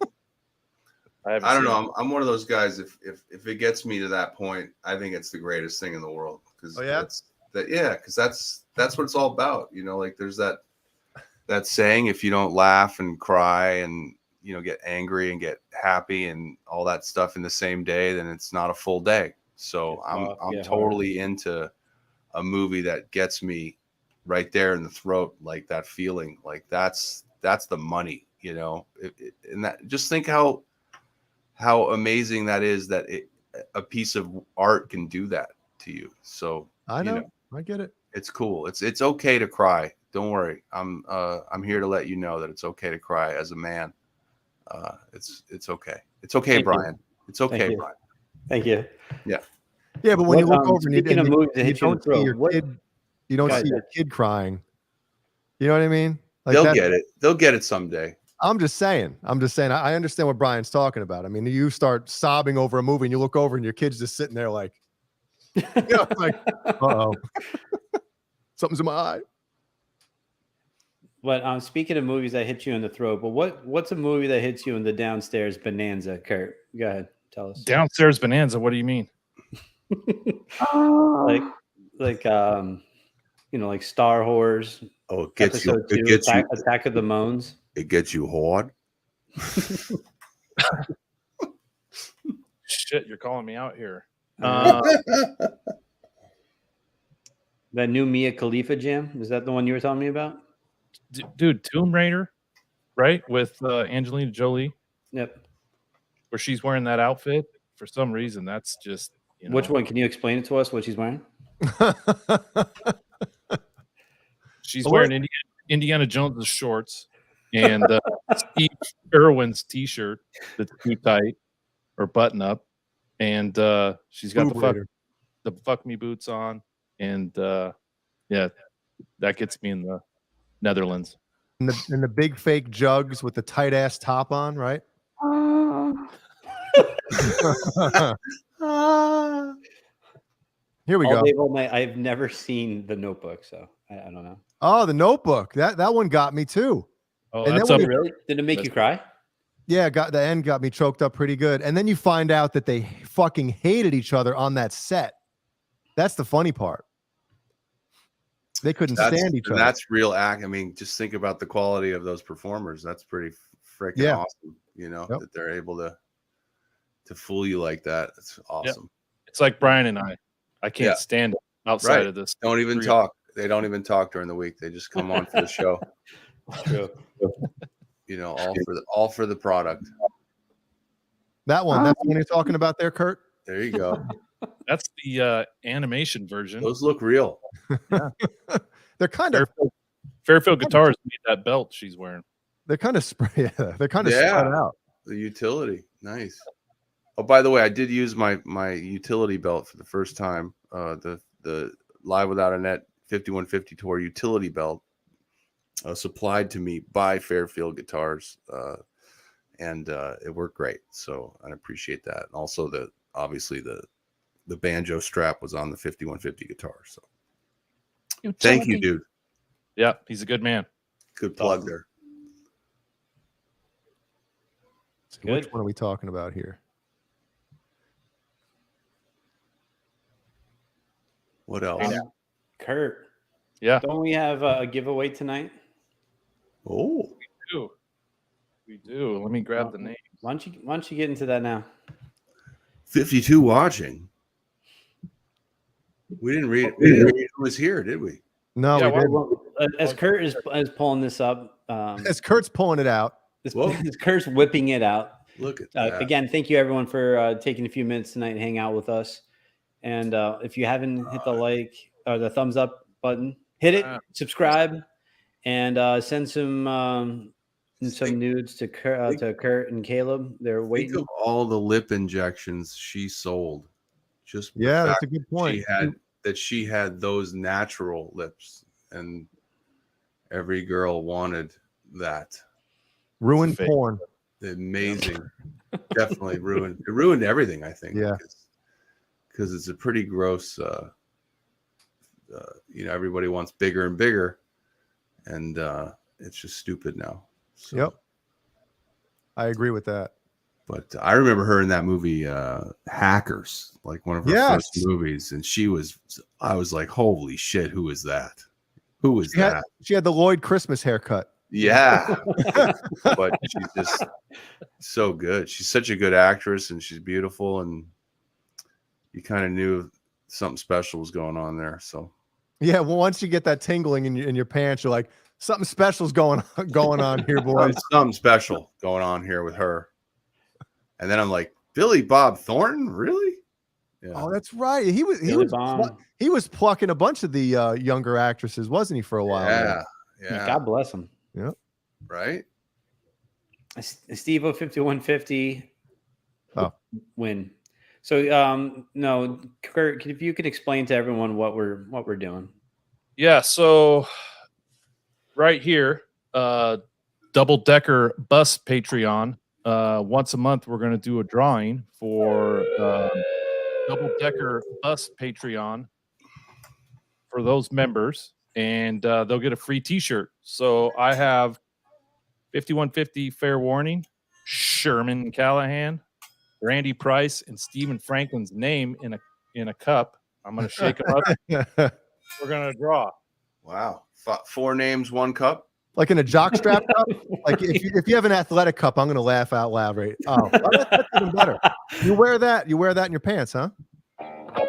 don't know. I'm one of those guys. If it gets me to that point, I think it's the greatest thing in the world. Because because that's what it's all about. Like there's that saying: if you don't laugh and cry and get angry and get happy and all that stuff in the same day, then it's not a full day. So I'm totally into a movie that gets me right there in the throat, like that feeling. Like that's the money, and that just think how amazing that is that a piece of art can do that to you. So I know. I get it. It's cool. It's okay to cry. Don't worry. I'm here to let you know that it's okay to cry as a man. It's okay. It's okay, Thank Brian. you. It's okay, Thank Brian. Thank you. Yeah. Yeah, but when you look over and you don't see your kid, you don't see your kid crying. You know what I mean? Like They'll get it. They'll get it someday. I'm just saying. I understand what Brian's talking about. I mean, you start sobbing over a movie and you look over and your kid's just sitting there like, like, uh-oh. Something's in my eye. But speaking of movies that hit you in the throat, but what's a movie that hits you in the downstairs bonanza, Kurt? Go ahead, tell us. Downstairs bonanza. What do you mean? like Star Wars. Oh, it gets you. It gets you. Attack of the Moans. It gets you hard. Shit, you're calling me out here. That new Mia Khalifa jam, is that the one you were telling me about? Dude, Tomb Raider, right? With Angelina Jolie. Yep. Where she's wearing that outfit for some reason. That's just Which one? Can you explain it to us? What she's wearing? She's Oh, wearing Indiana Jones's shorts and Steve Irwin's T-shirt that's too tight or button up, and she's got Boob the fuck me boots on, and yeah, that gets me in the Netherlands. and the big fake jugs with the tight ass top on, right? Here we All go. day, all night. I've never seen The Notebook, so I don't know. Oh, The Notebook. That one got me too. Oh, And that's then up. when Really? Did it make you cry? Yeah, the end got me choked up pretty good. And then you find out that they fucking hated each other on that set. That's the funny part. They couldn't stand each other. That's real act. I mean, just think about the quality of those performers. That's pretty freaking awesome. You know, that they're able to fool you like that. It's awesome. Yep. It's like Brian and I can't stand it outside of this. Don't even talk. They don't even talk during the week. They just come on for the show. True. You know, all for the product. That one. That's the one you're talking about there, Kurt. There you go. That's the animation version. Those look real. Yeah. They're kind of Fairfield Guitars made that belt she's wearing. They're kind of they're kind of spread out. The utility. Nice. Oh, by the way, I did use my utility belt for the first time. The Live Without a Net 5150 Tour utility belt supplied to me by Fairfield Guitars, and it worked great. So I appreciate that. And also obviously the banjo strap was on the 5150 guitar. So thank you, dude. Yeah, he's a good man. Good plug there. Good. Which one are we talking about here? What else? Kurt. Yeah. Don't we have a giveaway tonight? Oh, we do. Let me grab the name. Why don't you get into that now? 52 watching. We didn't read who was here, did we? No, Yeah, we didn't. As Kurt is pulling this up, As Kurt's pulling it out. as Kurt's whipping it out. Look at that. Again, thank you everyone for taking a few minutes tonight and hang out with us. And if you haven't hit the like or the thumbs up button, hit it, subscribe, and send some nudes to Kurt and Caleb. They're waiting. Think of all the lip injections she sold. Just that's a good point. She had those natural lips, and every girl wanted that. Ruined porn. Amazing. Definitely ruined. It ruined everything, I think. Yeah. Because it's a pretty gross. Everybody wants bigger and bigger, and it's just stupid now. So. Yep. I agree with that. But I remember her in that movie, Hackers, like one of her first movies. And I was like, holy shit, who is that? Who is that? She had the Lloyd Christmas haircut. Yeah. But she's just so good. She's such a good actress, and she's beautiful. And you kind of knew something special was going on there. So, yeah, well, once you get that tingling in your pants, you're like, something special's going on here, boys. Something special going on here with her. And then I'm like, Billy Bob Thornton, really? Yeah. Oh, that's right. He was plucking a bunch of the younger actresses, wasn't he, for a while? Yeah. God bless him. Yep. Right. Steve-O 5150 win. So no, Kurt, if you could explain to everyone what we're doing. Yeah, so right here, double-decker bus Patreon. Once a month, we're going to do a drawing for double-decker bus Patreon for those members, and they'll get a free T-shirt. So I have 5150 Fair Warning, Sherman Callahan, Randy Price, and Stephen Franklin's name in a cup. I'm going to shake them up. We're going to draw. Wow. 4 names, 1 cup. Like in a jockstrap cup? Like if you have an athletic cup, I'm going to laugh out loud, right? Oh, that's even better. You wear that in your pants, huh? All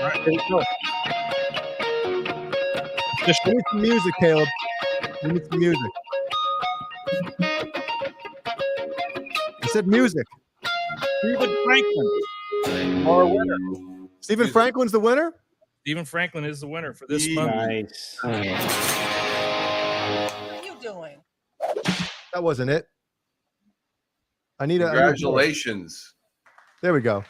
right, there we go. We need some music, Caleb. We need some music. I said music. Stephen Franklin, our winner. Stephen Franklin's the winner? Stephen Franklin is the winner for this month. Nice. What are you doing? That wasn't it. I need a Congratulations. There we go.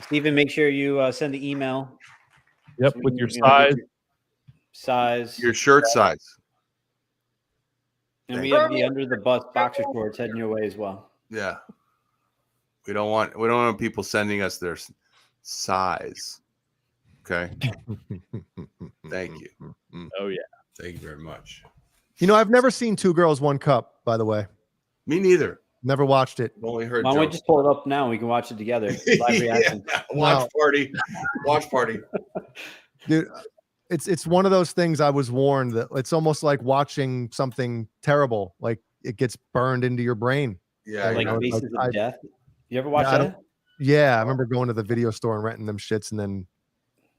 Stephen, make sure you send the email. Yep, So with we your can, size. Size. Your shirt size. And we have the under the bus boxer shorts heading your way as well. Yeah. We don't want people sending us their size. Okay. Thank you. Oh yeah. Thank you very much. You know, I've never seen Two Girls, One Cup, by the way. Me neither. Never watched it. Only heard. Why don't we jokes. just pull it up now? We can watch it together. Live reaction. Watch party. Watch party. Dude, it's one of those things I was warned that it's almost like watching something terrible. Like it gets burned into your brain. Yeah. Like know, Faces like, of Death. You ever watch I that? Yeah, I remember going to the video store and renting them shits and then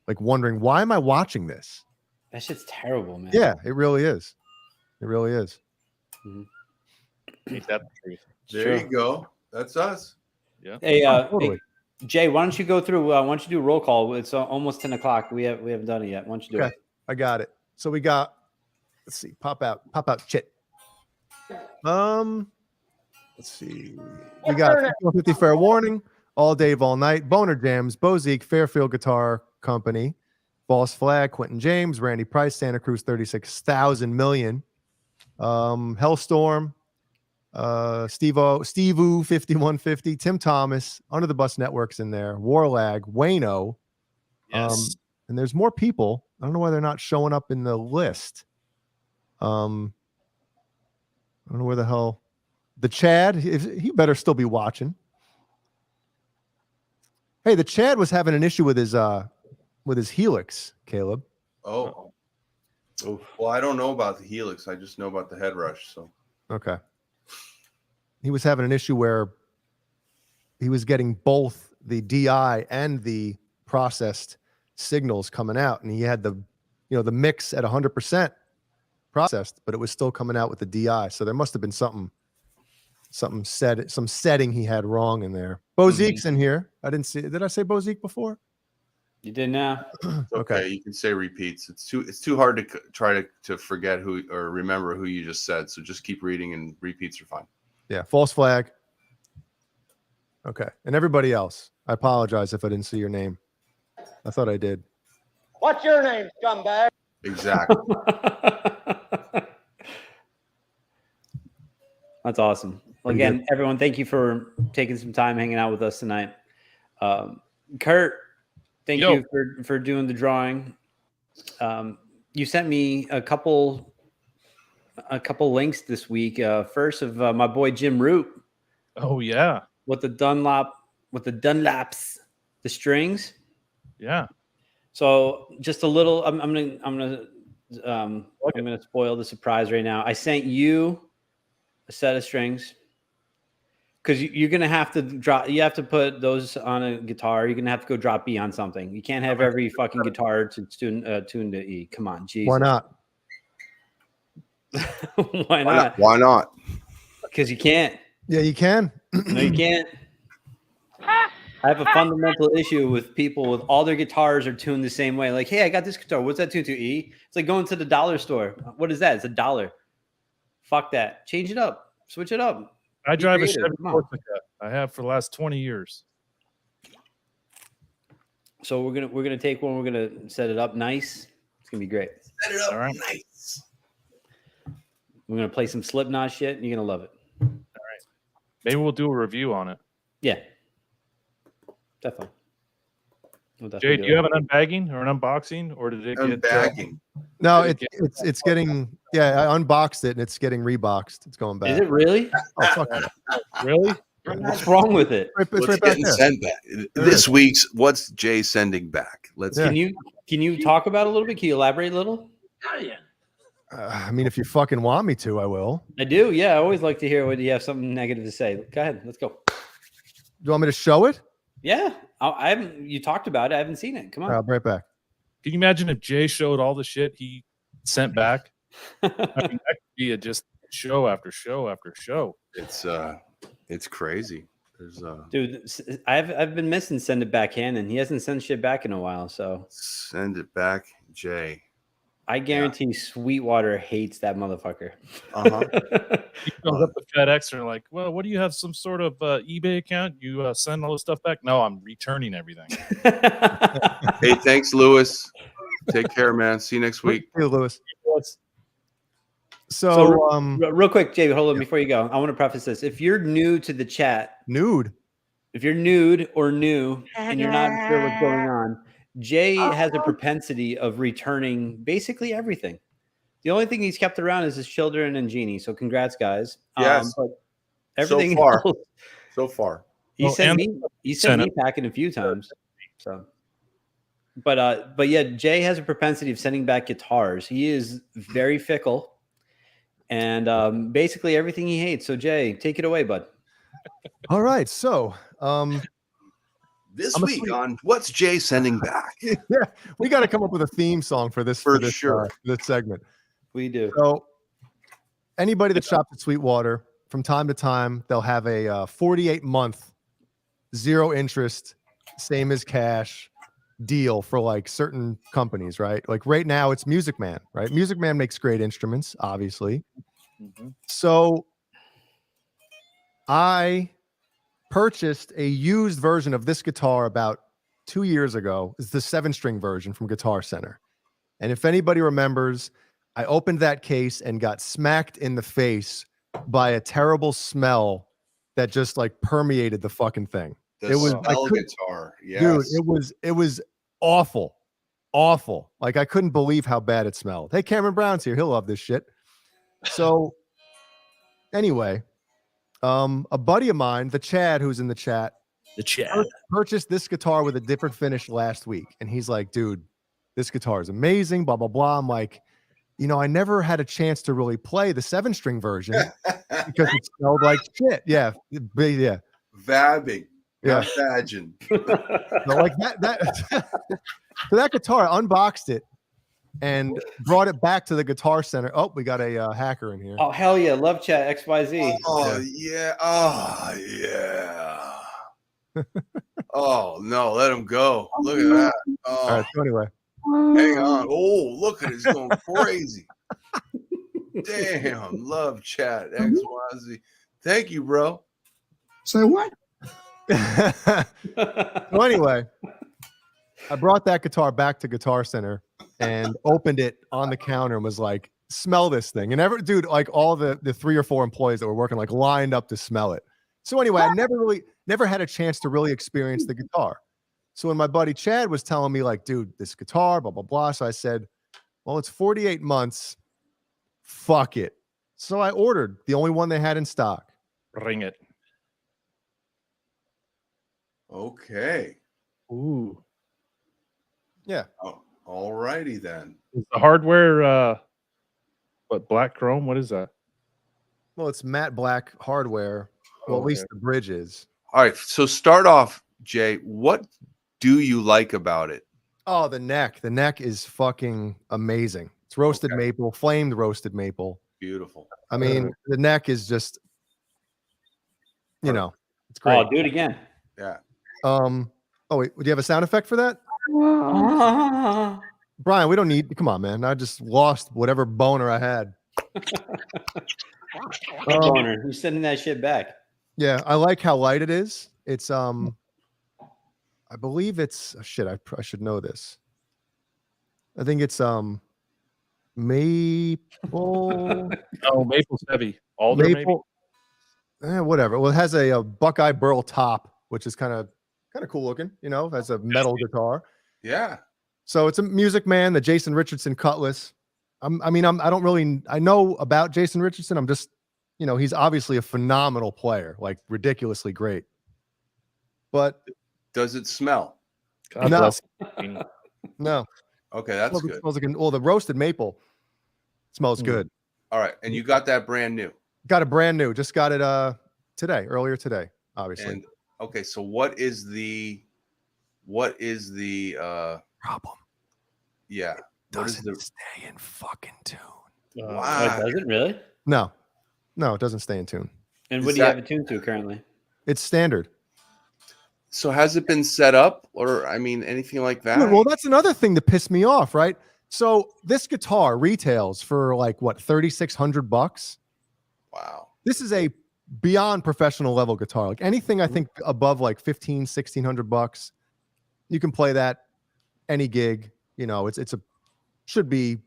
like wondering, why am I watching this? That shit's terrible, man. Yeah, it really is. It really is. Ain't that the truth? There you go. That's us. Yeah. Hey, Totally. hey, Jay, why don't you go through? Why don't you do a roll call? It's almost 10 o'clock. We haven't done it yet. Why don't you do Okay, I got it. So we got, let's see, pop out chit. Let's see. We got 50 Fair Warning, All Day, All Night, BonerJams, Bozique, Fairfield Guitar Company, False Flag, Quentin James, Randy Price, Santa Cruz 36,000 million, Hellstorm, Steve-O 5150, Tim Thomas, Under the Bus Network's in there, Warlag, Wayno. Yes. And there's more people. I don't know why they're not showing up in the list. I don't know where the hell the Chad. He better still be watching. Hey, the Chad was having an issue with his Helix, Caleb. Oh. Well, I don't know about the Helix. I just know about the head rush. So Okay. He was having an issue where he was getting both the DI and the processed signals coming out, and he had the mix at 100% processed, but it was still coming out with the DI. So there must have been some setting he had wrong in there. Bozique's in here. I didn't see. Did I say Bozique before? You did now. okay, you can say repeats. It's too hard to try to forget who or remember who you just said. So just keep reading, and repeats are fine. Yeah, False Flag. Okay, and everybody else. I apologize if I didn't see your name. I thought I did. What's your name, scumbag? Exactly. That's awesome. Well, again, everyone, thank you for taking some time hanging out with us tonight. Kurt, thank you for doing the drawing. You sent me a couple links this week. First of my boy Jim Root. Oh yeah. With the Dunlaps, the strings. Yeah. So just a little. I'm gonna spoil the surprise right now. I sent you a set of strings because you're gonna have to drop. You have to put those on a guitar. You're gonna have to go drop E on something. You can't have every fucking guitar to tune to E. Come on, Jesus. Why not? Why not? Why not? Because you can't. Yeah, you can. No, you can't. I have a fundamental issue with people with all their guitars are tuned the same way. Like, hey, I got this guitar. What's that tuned to? E? It's like going to the dollar store. What is that? It's $1. Fuck that. Change it up. Switch it up. I drive a Chevy Corsica. I have for the last 20 years. So we're gonna take one. We're gonna set it up nice. It's gonna be great. Set it up All right. nice. We're gonna play some Slipknot shit, and you're gonna love it. All right. Maybe we'll do a review on it. Yeah. Definitely. We'll Jay, definitely do you have an unbagging or an unboxing, or did it get Unbagging. No, it's getting. Yeah, I unboxed it and it's getting reboxed. It's going back. Is it really? Oh, fuck yeah. really? What's wrong with it? It's What's right back getting there. sent back? This week's what's Jay sending back? Let's Yeah. Can you talk about it a little bit? Can you elaborate a little? I mean, if you fucking want me to, I will. I do. Yeah, I always like to hear when you have something negative to say. Go ahead. Let's go. Do you want me to show it? Yeah, I haven't. You talked about it. I haven't seen it. Come on. I'll be right back. Can you imagine if Jay showed all the shit he sent back? I mean, that could be just show after show after show. It's crazy. There's Dude, I've been missing Send It Back Hannon. He hasn't sent shit back in a while, so Send It Back, Jay. I guarantee Sweetwater hates that motherfucker. He goes up to FedEx and they're like, well, what do you have? Some sort of eBay account? You send all this stuff back? No, I'm returning everything. Hey, thanks, Lewis. Take care, man. See you next week. Hey, Lewis. So real quick, Jay, hold on before you go. I want to preface this. If you're new to the chat, if you're nude or new and you're not sure what's going on, Jay has a propensity of returning basically everything. The only thing he's kept around is his children and Jeannie. So congrats, guys. Yes. But everything so far. He sent me packing a few times. So but yeah, Jay has a propensity of sending back guitars. He is very fickle. And basically everything he hates. So Jay, take it away, bud. All right. So this week on What's Jay Sending Back? Yeah, we got to come up with a theme song for this sure. This segment. We do. So anybody that shops at Sweetwater, from time to time, they'll have a 48-month, zero interest, same as cash deal for like certain companies, right? Like right now it's Music Man, right? Music Man makes great instruments, obviously. So I purchased a used version of this guitar about 2 years ago. It's the 7-string version from Guitar Center. And if anybody remembers, I opened that case and got smacked in the face by a terrible smell that just like permeated the fucking thing. It was guitar. Yes. Dude, it was awful. Like I couldn't believe how bad it smelled. Hey, Cameron Brown's here. He'll love this shit. So anyway, a buddy of mine, the Chad, who's in the chat, purchased this guitar with a different finish last week. And he's like, dude, this guitar is amazing, blah, blah, blah. I'm like, I never had a chance to really play the 7-string version because it smelled like shit. Yeah. Vabbing. Yeah. Imagine. So like that so that guitar, I unboxed it and brought it back to the Guitar Center. Oh, we got a hacker in here. Oh, hell yeah. Love chat XYZ. Oh, yeah. Oh, yeah. Oh, no. Let him go. Look at that. Oh. All right. So anyway. Hang on. Oh, look at it. It's going crazy. Damn. Love chat XYZ. Thank you, bro. Say what? So anyway, I brought that guitar back to Guitar Center and opened it on the counter and was like, smell this thing. And dude, like all the 3 or 4 employees that were working like lined up to smell it. So anyway, I never had a chance to really experience the guitar. So when my buddy Chad was telling me like, dude, this guitar, blah, blah, blah. So I said, well, it's 48 months. Fuck it. So I ordered the only one they had in stock. Ring it. Okay. Ooh. Yeah. Oh, all righty then. Is the hardware what, black chrome? What is that? Well, it's matte black hardware. Well, at least the bridge is. All right. So start off, Jay. What do you like about it? Oh, the neck. The neck is fucking amazing. It's roasted maple, flamed roasted maple. Beautiful. I mean, the neck is just, it's great. Oh, do it again. Yeah. Oh, wait. Do you have a sound effect for that? Brian, we don't need. Come on, man. I just lost whatever boner I had. Boner. Who's sending that shit back? Yeah, I like how light it is. It's I believe it's shit. I should know this. I think it's maple. Oh, maple's heavy. Alder maple. Whatever. Well, it has a Buckeye Burl top, which is kind of cool looking. Has a metal guitar. Yeah. So it's a Music Man, the Jason Richardson Cutlass. I know about Jason Richardson. I'm just, he's obviously a phenomenal player, like ridiculously great. But does it smell? No. No. Okay, that's good. It smells like the roasted maple smells good. All right, and you got that brand new. Got it brand new. Just got it earlier today, obviously. And okay, so what is the problem? Yeah. Doesn't stay in fucking tune. Wow. Does it really? No, it doesn't stay in tune. And what do you have it tuned to currently? It's standard. So has it been set up, or I mean, anything like that? Dude, well, that's another thing that pissed me off, right? So this guitar retails for like what, $3,600? Wow. This is a beyond professional level guitar. Like anything I think above like $1,500-$1,600, you can play that any gig. You know, it's a should be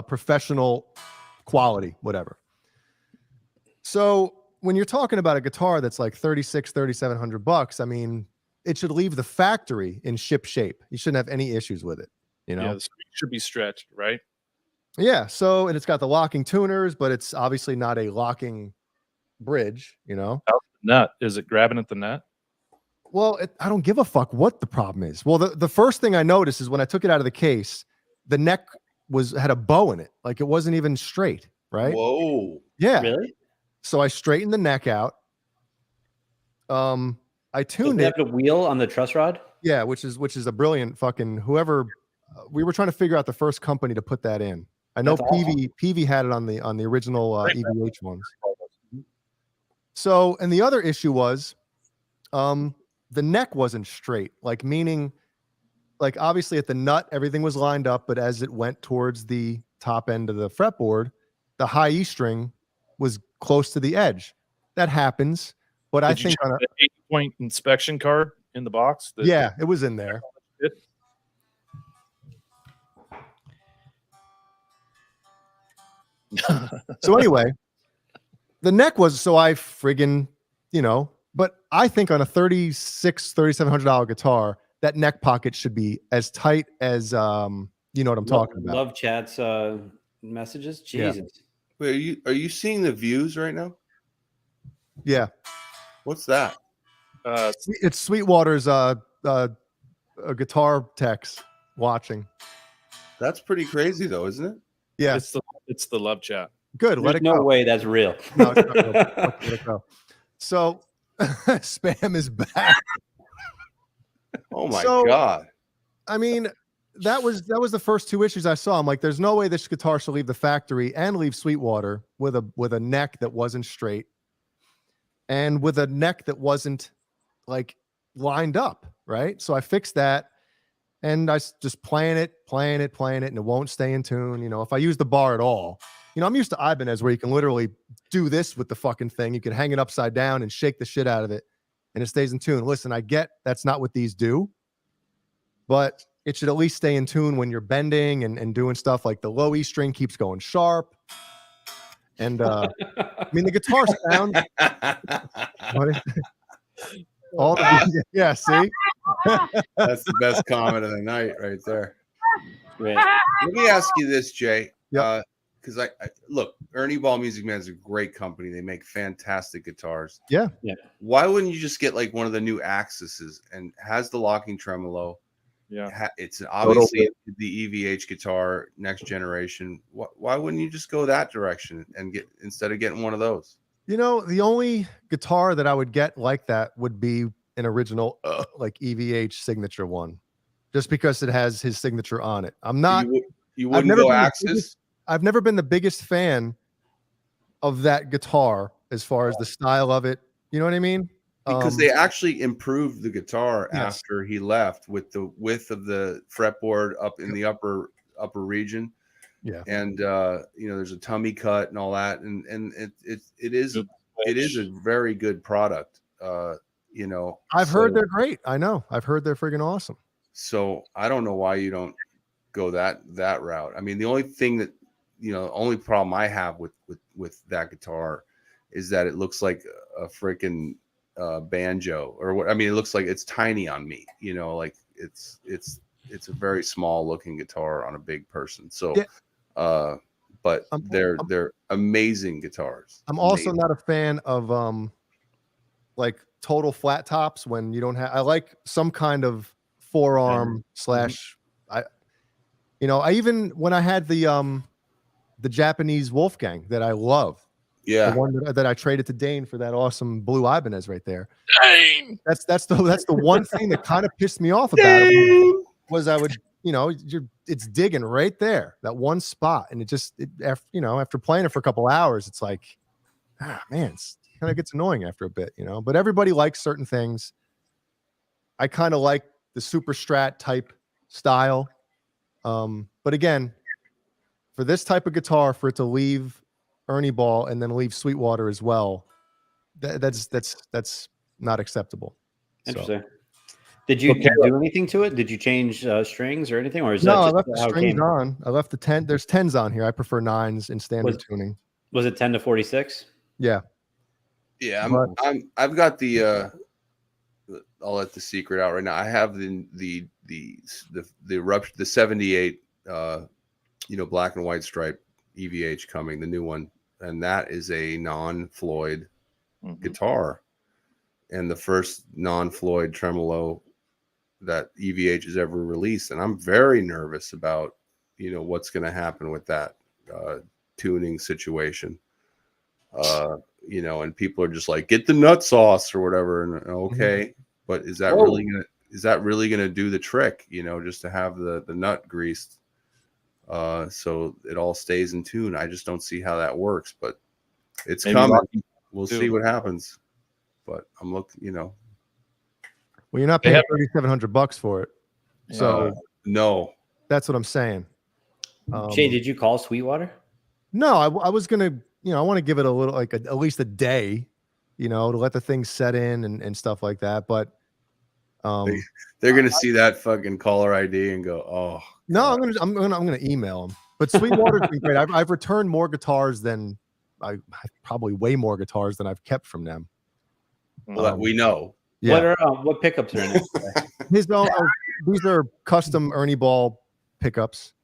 professional quality, whatever. So when you're talking about a guitar that's like $3,700, I mean, it should leave the factory in ship shape. You shouldn't have any issues with it. You know, Yeah, the string should be stretched, right? yeah. So, and it's got the locking tuners, but it's obviously not a locking bridge, you know. How's the nut? Is it grabbing at the nut? Well, I don't give a fuck what the problem is. Well, the first thing I noticed is when I took it out of the case, the neck had a bow in it. Like it wasn't even straight, right? Whoa. Yeah. Really? So I straightened the neck out. I tuned Does it. it have the wheel on the truss rod? Yeah, which is a brilliant fucking whoever. We were trying to figure out the first company to put that in. I know That's awesome. PV had it on the original EVH ones. So, and the other issue was, the neck wasn't straight. Like meaning, like obviously at the nut everything was lined up, but as it went towards the top end of the fretboard, the high E string was close to the edge. That happens, but I Did you think check on a, the 8-point inspection card in the box? yeah, it was in there. So anyway, the neck was so I friggin', you know, but I think on a $3,700 guitar, that neck pocket should be as tight as you know what I'm talking about. Love chat's messages. Yeah. Jesus. Wait, are you seeing the views right now? Yeah. What's that? It's Sweetwater's a guitar techs watching. That's pretty crazy though, isn't it? Yeah. It's the love chat. Good. Let There's it no go. way that's real. No, it's not real. Let it go. So spam is back. Oh my So, god. I mean, that was the first two issues I saw. I'm like, there's no way this guitar should leave the factory and leave Sweetwater with a neck that wasn't straight and with a neck that wasn't like lined up, right? So I fixed that and I just playing it, and it won't stay in tune. You know, if I use the bar at all, you know, I'm used to Ibanez where you can literally do this with the fucking thing. You can hang it upside down and shake the shit out of it and it stays in tune. Listen, I get that's not what these do, but it should at least stay in tune when you're bending and doing stuff like the low E string keeps going sharp. And I mean, the guitar sound. All the, yeah, see? That's the best comment of the night right there. Right. Let me ask you this, Jay. Yep. Because I look, Ernie Ball Music Man is a great company. They make fantastic guitars. Yeah. Yeah. Why wouldn't you just get like one of the new Axis's and has the locking tremolo? Yeah. It's obviously the EVH guitar next generation. Why wouldn't you just go that direction and get instead of getting one of those? You know, the only guitar that I would get like that would be an original like EVH signature one, just because it has his signature on it. I'm not. You wouldn't go Axis? I've never been the biggest fan of that guitar as far as the style of it. You know what I mean? Because they actually improved the guitar Yes. after he left with the width of the fretboard up in the upper region. Yeah. And you know, there's a tummy cut and all that, and it is a very good product. You know, I've heard they're great. I know. I've heard they're friggin' awesome. So I don't know why you don't go that route. I mean, the only thing that only problem I have with that guitar is that it looks like a freaking banjo or what. I mean, it looks like it's tiny on me. You know, like it's a very small looking guitar on a big person. So, yeah. But they're amazing guitars. I'm also not a fan of like total flat tops when you don't have. I like some kind of forearm slash. I even when I had the Japanese Wolfgang that I love. Yeah, the one that I traded to Dane for that awesome blue Ibanez right there. Dane. That's the one thing that kind of pissed me off about it was I would it's digging right there, that one spot, and after playing it for a couple hours, it's like, man, kind of gets annoying after a bit, you know. But everybody likes certain things. I kind of like the super strat type style. But again, for this type of guitar, for it to leave Ernie Ball and then leave Sweetwater as well, that's not acceptable. Interesting. Did you do anything to it? Did you change strings or anything, or is that No, I just left the how it strings came? on. I left the 10. There's 10s on here. I prefer 9s in standard tuning. Was it 10 to 46? Yeah. Yeah, I've got the I'll let the secret out right now. I have the 78 black and white stripe EVH coming, the new one, and that is a non-Floyd guitar, and the first non-Floyd tremolo that EVH has ever released, and I'm very nervous about what's going to happen with that tuning situation. And people are just like, get the nut sauce or whatever, and okay, but is that really gonna do the trick? Just to have the nut greased, so it all stays in tune. I just don't see how that works, but it's coming. We'll see what happens. But I'm looking, Well, you're not paying $3,700 for it, so no. That's what I'm saying. Jay, did you call Sweetwater? No, I was gonna. I want to give it a little, like at least a day, to let the thing set in and stuff like that. But they're gonna see that fucking caller ID and go, "Oh no, I'm gonna email them." But Sweetwater's been great. I've returned more guitars than probably way more guitars than I've kept from them. Well, we know. Yeah. What pickups are in it? These are custom Ernie Ball pickups.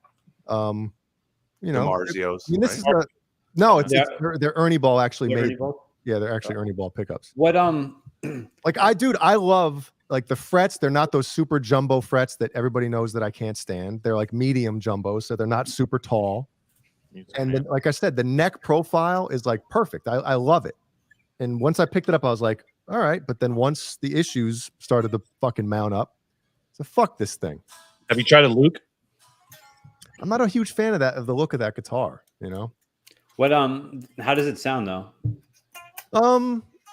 The Marzios. I mean, this is they're Ernie Ball actually made. Yeah, they're actually Ernie Ball pickups. What I love like the frets. They're not those super jumbo frets that everybody knows that I can't stand. They're like medium jumbo, so they're not super tall. And then, like I said, the neck profile is like perfect. I love it. And once I picked it up, I was like, all right. But then once the issues started to fucking mount up, so fuck this thing. Have you tried a Luke? I'm not a huge fan of the look of that guitar, What how does it sound though?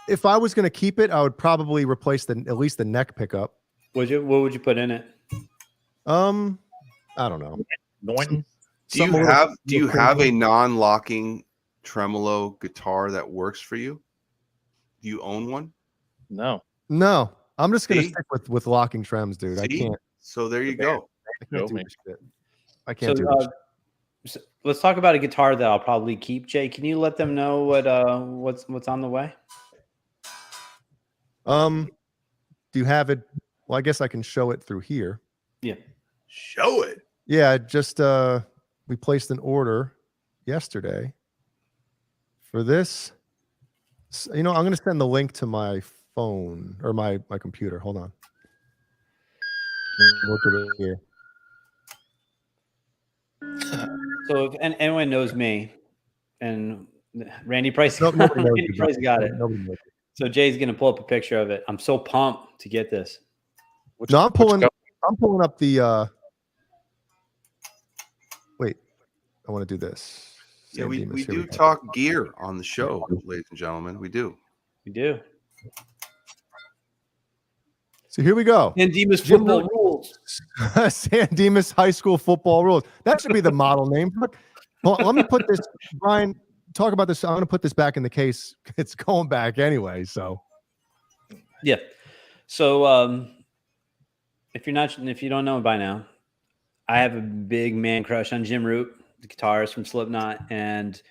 If I was gonna keep it, I would probably replace at least the neck pickup. What would you put in it? I don't know. Do you have a non-locking tremolo guitar that works for you? Do you own one? No. I'm just gonna stick with locking trems, dude. I can't. So there you go. I can't do this shit. I can't do this. So let's talk about a guitar that I'll probably keep. Jay, can you let them know what's on the way? Do you have it? Well, I guess I can show it through here. Yeah. Show it. Yeah, just we placed an order yesterday for this. I'm going to send the link to my phone or my computer. Hold on. Look at it here. So if anyone knows me, and Randy Price, Randy Price got it. Nobody knows. So Jay's gonna pull up a picture of it. I'm so pumped to get this. I'm pulling up the. Wait, I want to do this. Yeah, we do talk gear on the show, ladies and gentlemen. We do. We do. So here we go. San Dimas football rules. San Dimas High School football rules. That should be the model name. Well, let me put this, Brian. Talk about this. I'm going to put this back in the case. It's going back anyway. So, yeah. So, if you don't know by now, I have a big man crush on Jim Root, the guitarist from Slipknot, and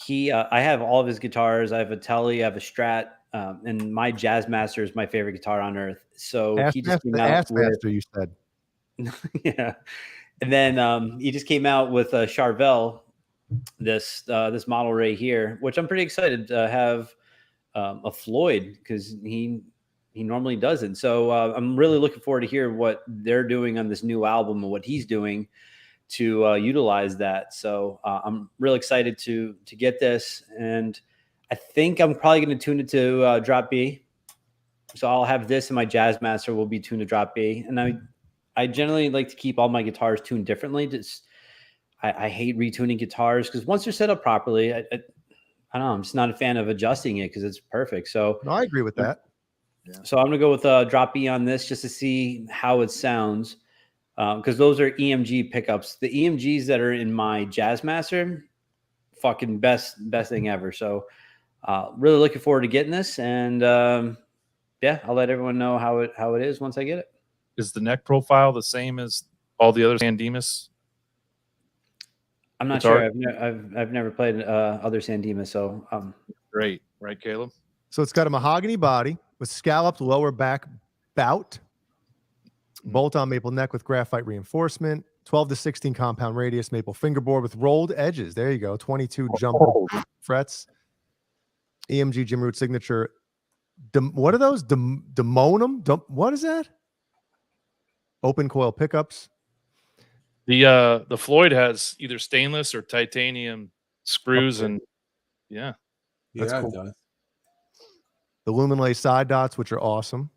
I have all of his guitars. I have a Telly, I have a Strat. And my Jazzmaster is my favorite guitar on earth. So he just came out with, you said, yeah. And then he just came out with a Charvel, this model right here, which I'm pretty excited to have a Floyd because he normally doesn't. So I'm really looking forward to hear what they're doing on this new album and what he's doing to utilize that. So I'm really excited to get this, and I think I'm probably going to tune it to drop B. So I'll have this, and my Jazzmaster will be tuned to drop B. And I generally like to keep all my guitars tuned differently. I hate retuning guitars because once they're set up properly, I don't know. I'm just not a fan of adjusting it because it's perfect. So No, I agree with that. So I'm gonna go with drop E on this just to see how it sounds, because those are EMG pickups. The EMGs that are in my Jazzmaster, fucking best thing ever. So really looking forward to getting this, and yeah, I'll let everyone know how it is once I get it. Is the neck profile the same as all the other San Dimas? I'm not guitar? sure. I've never played other San Dimas, so Great, right, Caleb? So it's got a mahogany body with scalloped lower back bout, bolt-on maple neck with graphite reinforcement, 12 to 16 compound radius maple fingerboard with rolled edges. There you go. 22 jump frets. EMG Jim Root signature. What are those? Demonum? What is that? Open coil pickups. The Floyd has either stainless or titanium screws, and yeah, That's Yeah, cool. it does. The Luminlay side dots, which are awesome.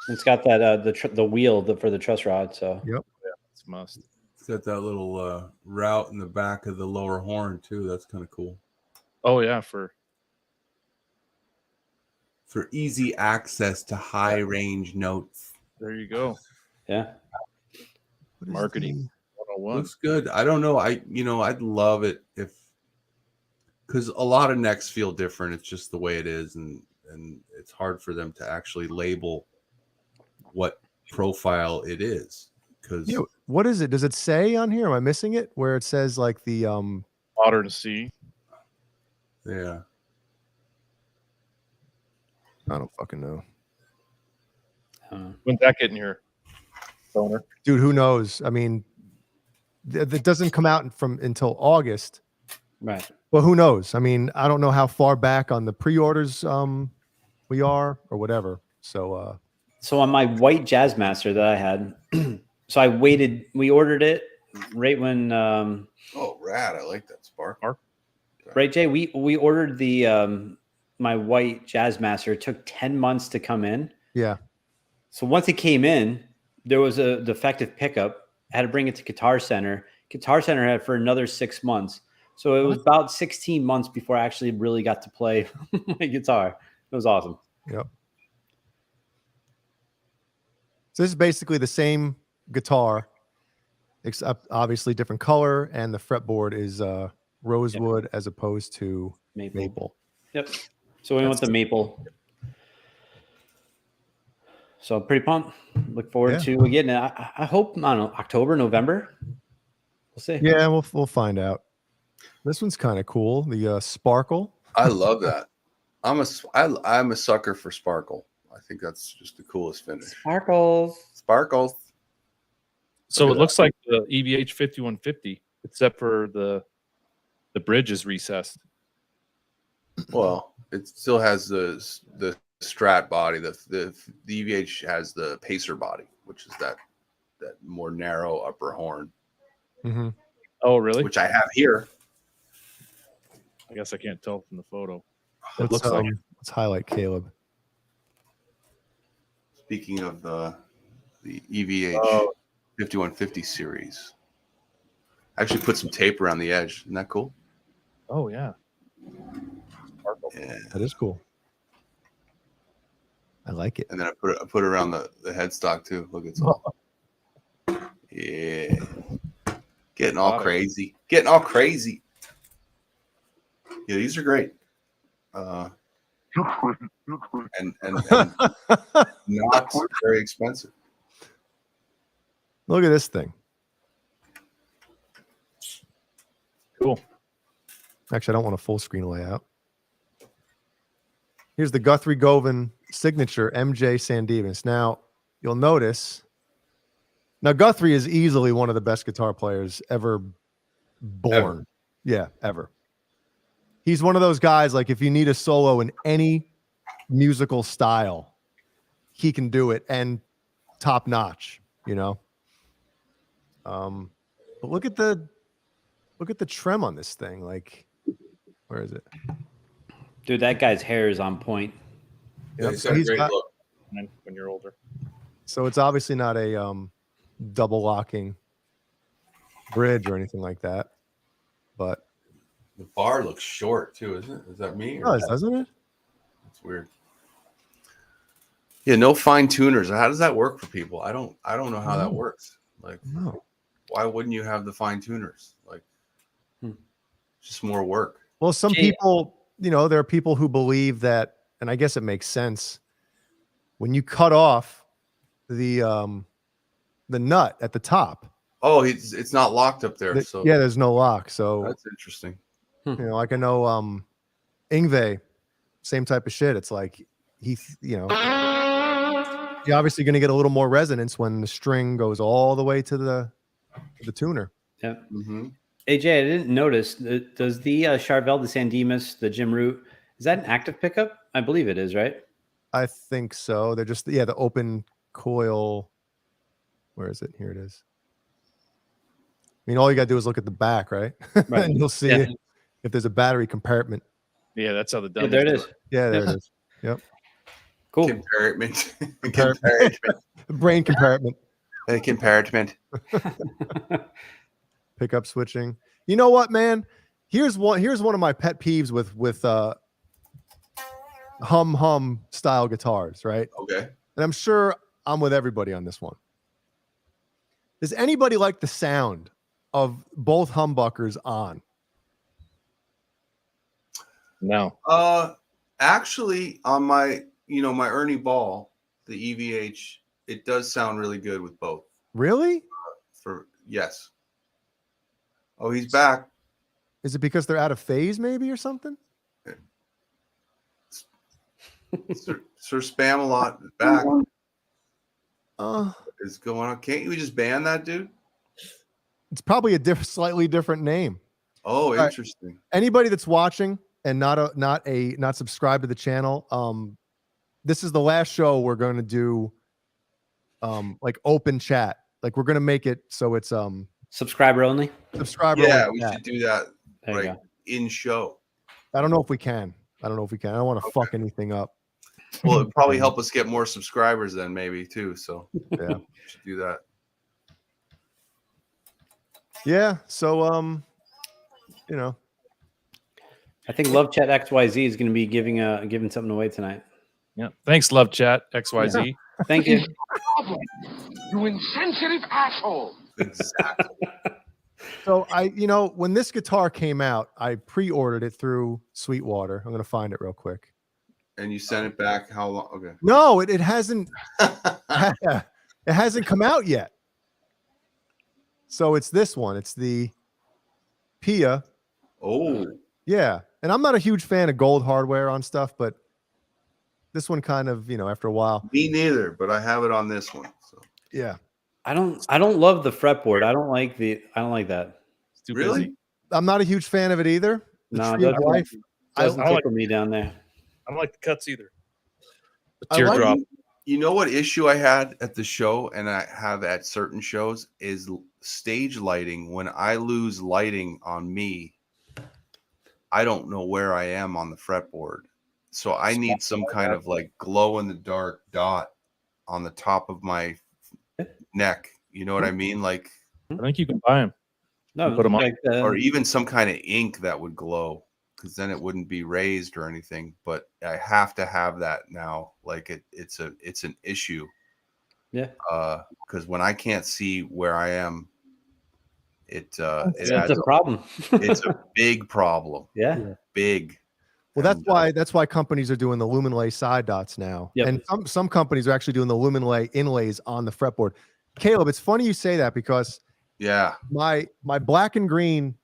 it's got that the wheel for the truss rod. So Yep. it's a must. It's got that little route in the back of the lower horn too. That's kind of cool. Oh yeah, for easy access to high range notes. there you go. yeah. What is Marketing 101. Looks good. I don't know. I'd love it if, because a lot of necks feel different. It's just the way it is, and it's hard for them to actually label what profile it is. Because what is it? Does it say on here? Am I missing it? Where it says like the Modern C. yeah, I don't fucking know. When's that getting here, Boner? Dude, who knows? I mean, that doesn't come out until August. Right. Well, who knows? I mean, I don't know how far back on the pre-orders we are or whatever. So So on my white Jazzmaster that I had, so I waited. We ordered it right when. oh, rad! I like that spark. Right, Jay. We ordered the my white Jazzmaster. It took 10 months to come in. yeah. So once it came in, there was a defective pickup. I had to bring it to Guitar Center. Guitar Center had it for another 6 months. So it was about 16 months before I actually really got to play my guitar. It was awesome. Yep. So this is basically the same guitar, except obviously different color, and the fretboard is rosewood as opposed to maple. Yep. So we went with the maple. So I'm pretty pumped. Look forward to getting it. I hope, I don't know, October, November. We'll see. Yeah, we'll find out. This one's kind of cool. The sparkle. I love that. I'm a sucker for sparkle. I think that's just the coolest finish. Sparkles. So it looks like the EVH 5150, except for the bridge is recessed. Well, it still has the Strat body. The EVH has the Pacer body, which is that more narrow upper horn. Mm-hmm. Oh, really? Which I have here. I guess I can't tell from the photo. It looks like it. Let's highlight Caleb. Speaking of the EVH 5150 series, I actually put some tape around the edge. Isn't that cool? Oh yeah. Yeah. That is cool. I like it. And then I put it around the headstock too. Look, it's all yeah, getting all crazy. Yeah, these are great. And not very expensive. Look at this thing. Cool. Actually, I don't want a full screen layout. Here's the Guthrie Govan signature MJ San Dimas. Now, you'll notice. Now, Guthrie is easily one of the best guitar players ever born. Yeah, ever. He's one of those guys, like, if you need a solo in any musical style, he can do it, and top notch, you know. But look at the trem on this thing. Like, where is it? Dude, that guy's hair is on point. Yeah, So he's got, when you're older. so it's obviously not a double locking bridge or anything like that, but The bar looks short too, isn't it? Is that me? It does, doesn't it? That's weird. Yeah, no fine tuners. How does that work for people? I don't know how that works. Like, No. why wouldn't you have the fine tuners? Like, just more work. Well, some people, there are people who believe that, and I guess it makes sense. When you cut off the nut at the top. Oh, it's not locked up there. So yeah, there's no lock. So that's interesting. Like I know Ingve, same type of shit. It's like you're obviously going to get a little more resonance when the string goes all the way to the tuner. Yeah. Mm-hmm. AJ, I didn't notice. Does the Charvel de San Dimas, the Jim Root, is that an active pickup? I believe it is, right? I think so. They're just the open coil. Where is it? Here it is. I mean, all you got to do is look at the back, right? Right. And you'll see it, if there's a battery compartment. Yeah, that's how the dummies there it do is. Yeah, there it is. Yep. Cool. Compartment. Brain compartment. Compartment. Pickup switching. You know what, man? Here's one of my pet peeves with hum style guitars, right? Okay. And I'm sure I'm with everybody on this one. Does anybody like the sound of both humbuckers on? No. Actually, on my my Ernie Ball, the EVH, it does sound really good with both. Really? Yes. Oh, he's back. Is it because they're out of phase, maybe, or something? Sir Spam a lot back. Is going on? Can't you just ban that dude? It's probably a slightly different name. Oh, All interesting. Right. Anybody that's watching and not subscribed to the channel, this is the last show we're going to do, like open chat. Like we're going to make it so it's subscriber only. Subscriber. Yeah, only we chat. should do that There you go. in show. I don't know if we can. I don't want to fuck anything up. Well, it'd probably help us get more subscribers then, maybe too. So yeah, we should do that. Yeah. So I think Love Chat XYZ is going to be giving something away tonight. Yeah. Thanks, Love Chat XYZ. Yeah. Thank you. You insensitive asshole. Exactly. So when this guitar came out, I pre-ordered it through Sweetwater. I'm going to find it real quick. And you sent it back how long? Okay. No, it hasn't. It hasn't come out yet. So it's this one. It's the Pia. Oh. Yeah, and I'm not a huge fan of gold hardware on stuff, but this one kind of, after a while. Me neither, but I have it on this one. So yeah. I don't love the fretboard. I don't like that. It's too Really? busy. I'm not a huge fan of it either. No, it Tree of Life. doesn't I like- tickle me down there. I don't like the cuts either. The I like- teardrop. You know what issue I had at the show, and I have at certain shows, is stage lighting. When I lose lighting on me, I don't know where I am on the fretboard. So I need some kind of like glow in the dark dot on the top of my neck. You know what I mean? Like, I think you can buy them. No, Put 'em on. like, or even some kind of ink that would glow, because then it wouldn't be raised or anything. But I have to have that now. Like it's an issue. Yeah. Because when I can't see where I am, it's a problem. It's a big problem. Yeah. Big. Well, that's why companies are doing the Luminlay side dots now. Yep. And some companies are actually doing the Luminlay inlays on the fretboard. Caleb, it's funny you say that because my black and green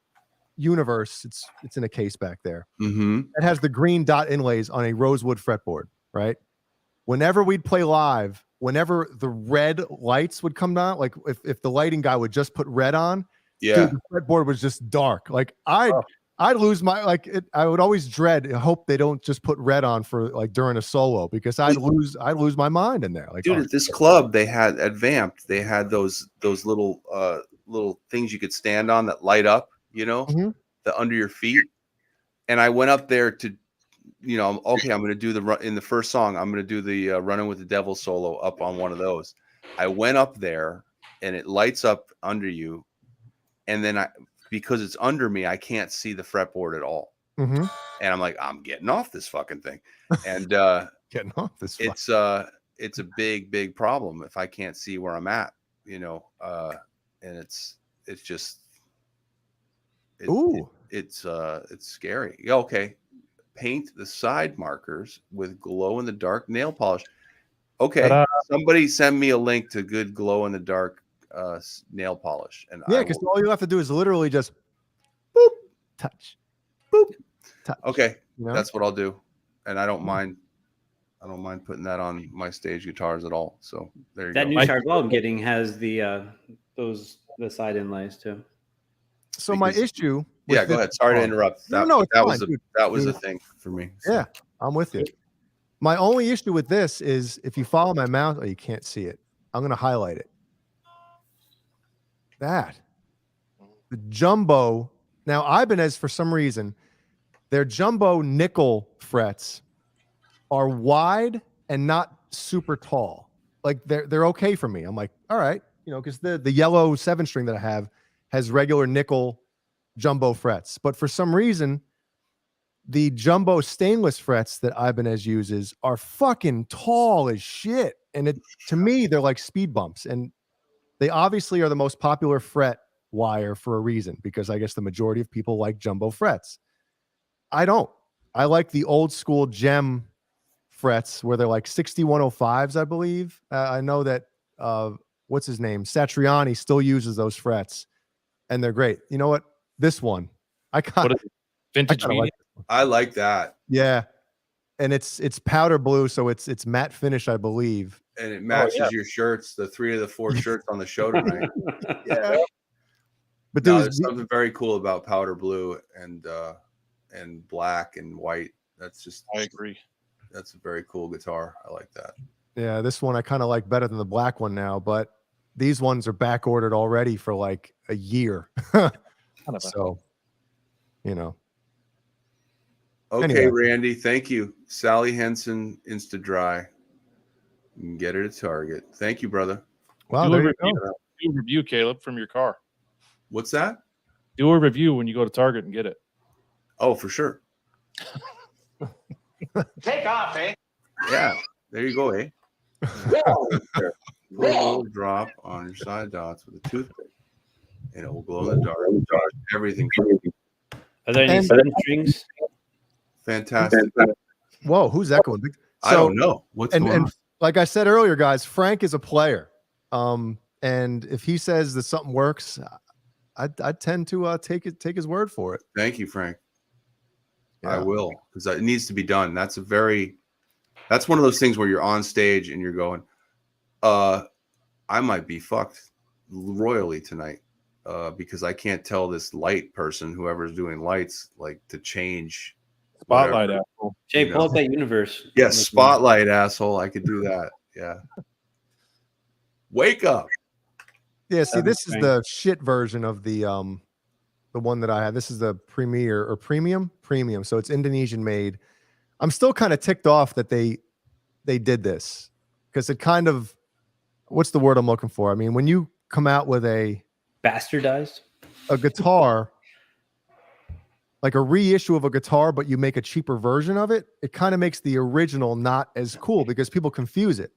universe, it's in a case back there. Mm-hmm. It has the green dot inlays on a rosewood fretboard, right? Whenever we'd play live, whenever the red lights would come down, like if the lighting guy would just put red on, Yeah. dude, the fretboard was just dark. Like I'd lose my I would always hope they don't just put red on for like during a solo, because I'd lose my mind in there. Like, dude, at this club they had at Vamped, they had those little things you could stand on that light up, the under your feet. And I went up there to, okay, I'm going to do in the first song, I'm going to do the Running with the Devil solo up on one of those. I went up there and it lights up under you. And then because it's under me, I can't see the fretboard at all. Mm-hmm. And I'm like, I'm getting off this fucking thing. And Getting off this. it's a big problem if I can't see where I'm at, you know. And it's just it's scary. Yeah, okay. Paint the side markers with glow in the dark nail polish. Okay. Ta-da. Somebody send me a link to good glow in the dark nail polish. And Yeah, because all you have to do is literally just boop, touch, boop, touch. Okay. You know? That's what I'll do. And I don't mind putting that on my stage guitars at all. So there you That go. new Charvel I'm getting has the side inlays too. So my issue. With Yeah, go ahead. Sorry to interrupt. That, No, it's that fine, was dude. that was a thing for me. So. Yeah, I'm with you. My only issue with this is if you follow my mouse, you can't see it. I'm going to highlight it. The jumbo. Now, Ibanez, for some reason, their jumbo nickel frets are wide and not super tall. Like they're okay for me. I'm like, all right, you know, because the yellow 7-string that I have has regular nickel jumbo frets, but for some reason, the jumbo stainless frets that Ibanez uses are fucking tall as shit. And to me, they're like speed bumps. And they obviously are the most popular fret wire for a reason, because I guess the majority of people like jumbo frets. I don't. I like the old school gem frets where they're like 6105s, I believe. I know that, what's his name? Satriani still uses those frets, and they're great. You know what? This one, vintage medium? I like that. Yeah, and it's powder blue, so it's matte finish, I believe. And it matches your shirts, the 3 of the 4 shirts on the show tonight. Yeah. But there's something very cool about powder blue and black and white. That's just, I agree. That's a very cool guitar. I like that. Yeah, this one I kind of like better than the black one now, but these ones are back ordered already for like a year. So, you know. Okay, Anyway. Randy, thank you. Sally Henson Insta Dry. You can get it at Target. Thank you, brother. Wow, do, a there you review, go. do a review, Caleb, from your car. What's that? Do a review when you go to Target and get it. Oh, for sure. Take off, eh? Yeah, there you go, eh? Put a little drop on your side dots with a toothpick, and it will glow in the dark. Everything. Are there any 7 strings? Fantastic. Whoa, who's echoing? I don't know. What's going on? And like I said earlier, guys, Frank is a player. And if he says that something works, I tend to take his word for it. Thank you, Frank. Yeah. I will, because it needs to be done. That's one of those things where you're on stage and you're going, I might be fucked royally tonight, because I can't tell this light person, whoever's doing lights, like to change. Spotlight, whatever. asshole. Jay, pull up that universe. Yes, spotlight, asshole. I could do that. Yeah. Wake up. Yeah, see, this is the shit version of the one that I have. This is the premier or premium. So it's Indonesian made. I'm still kind of ticked off that they did this, because it kind of, what's the word I'm looking for? I mean, when you come out with a bastardized guitar, like a reissue of a guitar, but you make a cheaper version of it, it kind of makes the original not as cool because people confuse it.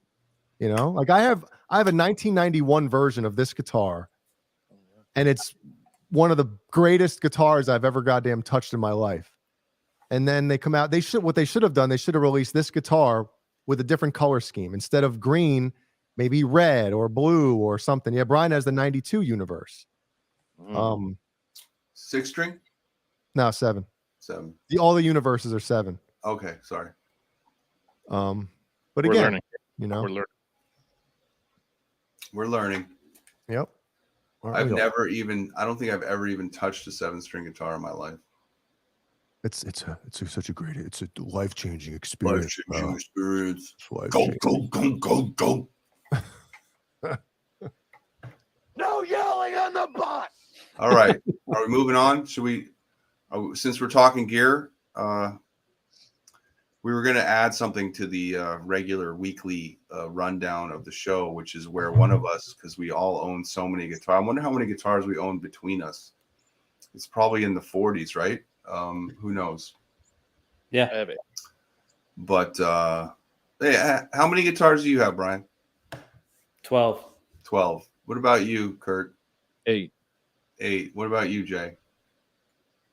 You know, like I have a 1991 version of this guitar, and it's one of the greatest guitars I've ever goddamn touched in my life. And then they come out, what they should have done, they should have released this guitar with a different color scheme. Instead of green, maybe red or blue or something. Yeah, Brian has the 92 universe. 6-string? No, 7. 7. All the universes are 7. Okay, sorry. But We're again, learning. you know, We're learning. Yep. I don't think I've ever even touched a 7-string guitar in my life. It's such a great, it's a life-changing experience. Life-changing experience. Go. No yelling on the bus. All right. Are we moving on? Should we, since we're talking gear, we were going to add something to the regular weekly rundown of the show, which is where one of us, because we all own so many guitars. I wonder how many guitars we own between us. It's probably in the 40s, right? Who knows? Yeah. Heavy. But hey, how many guitars do you have, Brian? 12. 12. What about you, Kurt? 8. 8. What about you, Jay?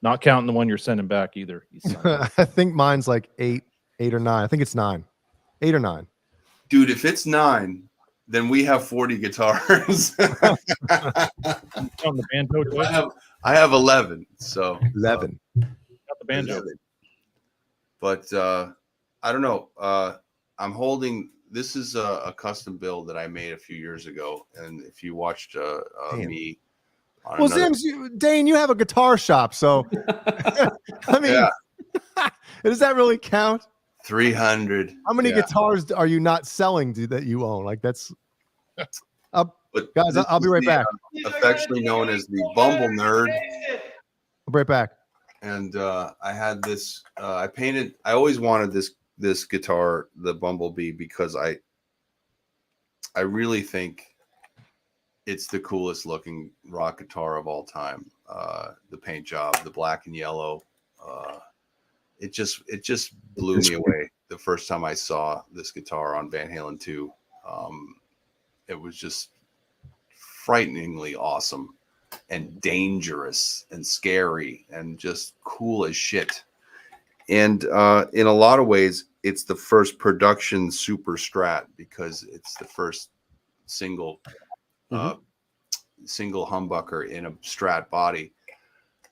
Not counting the one you're sending back either. You son of a- I think mine's like 8 or 9. I think it's 9. 8 or 9. Dude, if it's 9, then we have 40 guitars. Counting the banjo, Joy? I have 11. So 11. Not the banjo. 11. But I don't know. I'm holding. This is a custom build that I made a few years ago, and if you watched me, on Well, another, Sims, Dane, you have a guitar shop, so I mean, yeah, does that really count? 300. How many yeah. guitars are you not selling that you own? Like that's. But Guys, this I'll be is right the, back. Affectionately known as the Bumble Nerd. I'll be right back. And I had this. I painted. I always wanted this guitar, the Bumblebee, because I really think it's the coolest looking rock guitar of all time. The paint job, the black and yellow. It just blew me away the first time I saw this guitar on Van Halen 2. It was just frighteningly awesome and dangerous and scary and just cool as shit. And in a lot of ways, it's the first production super Strat because it's the first single humbucker in a Strat body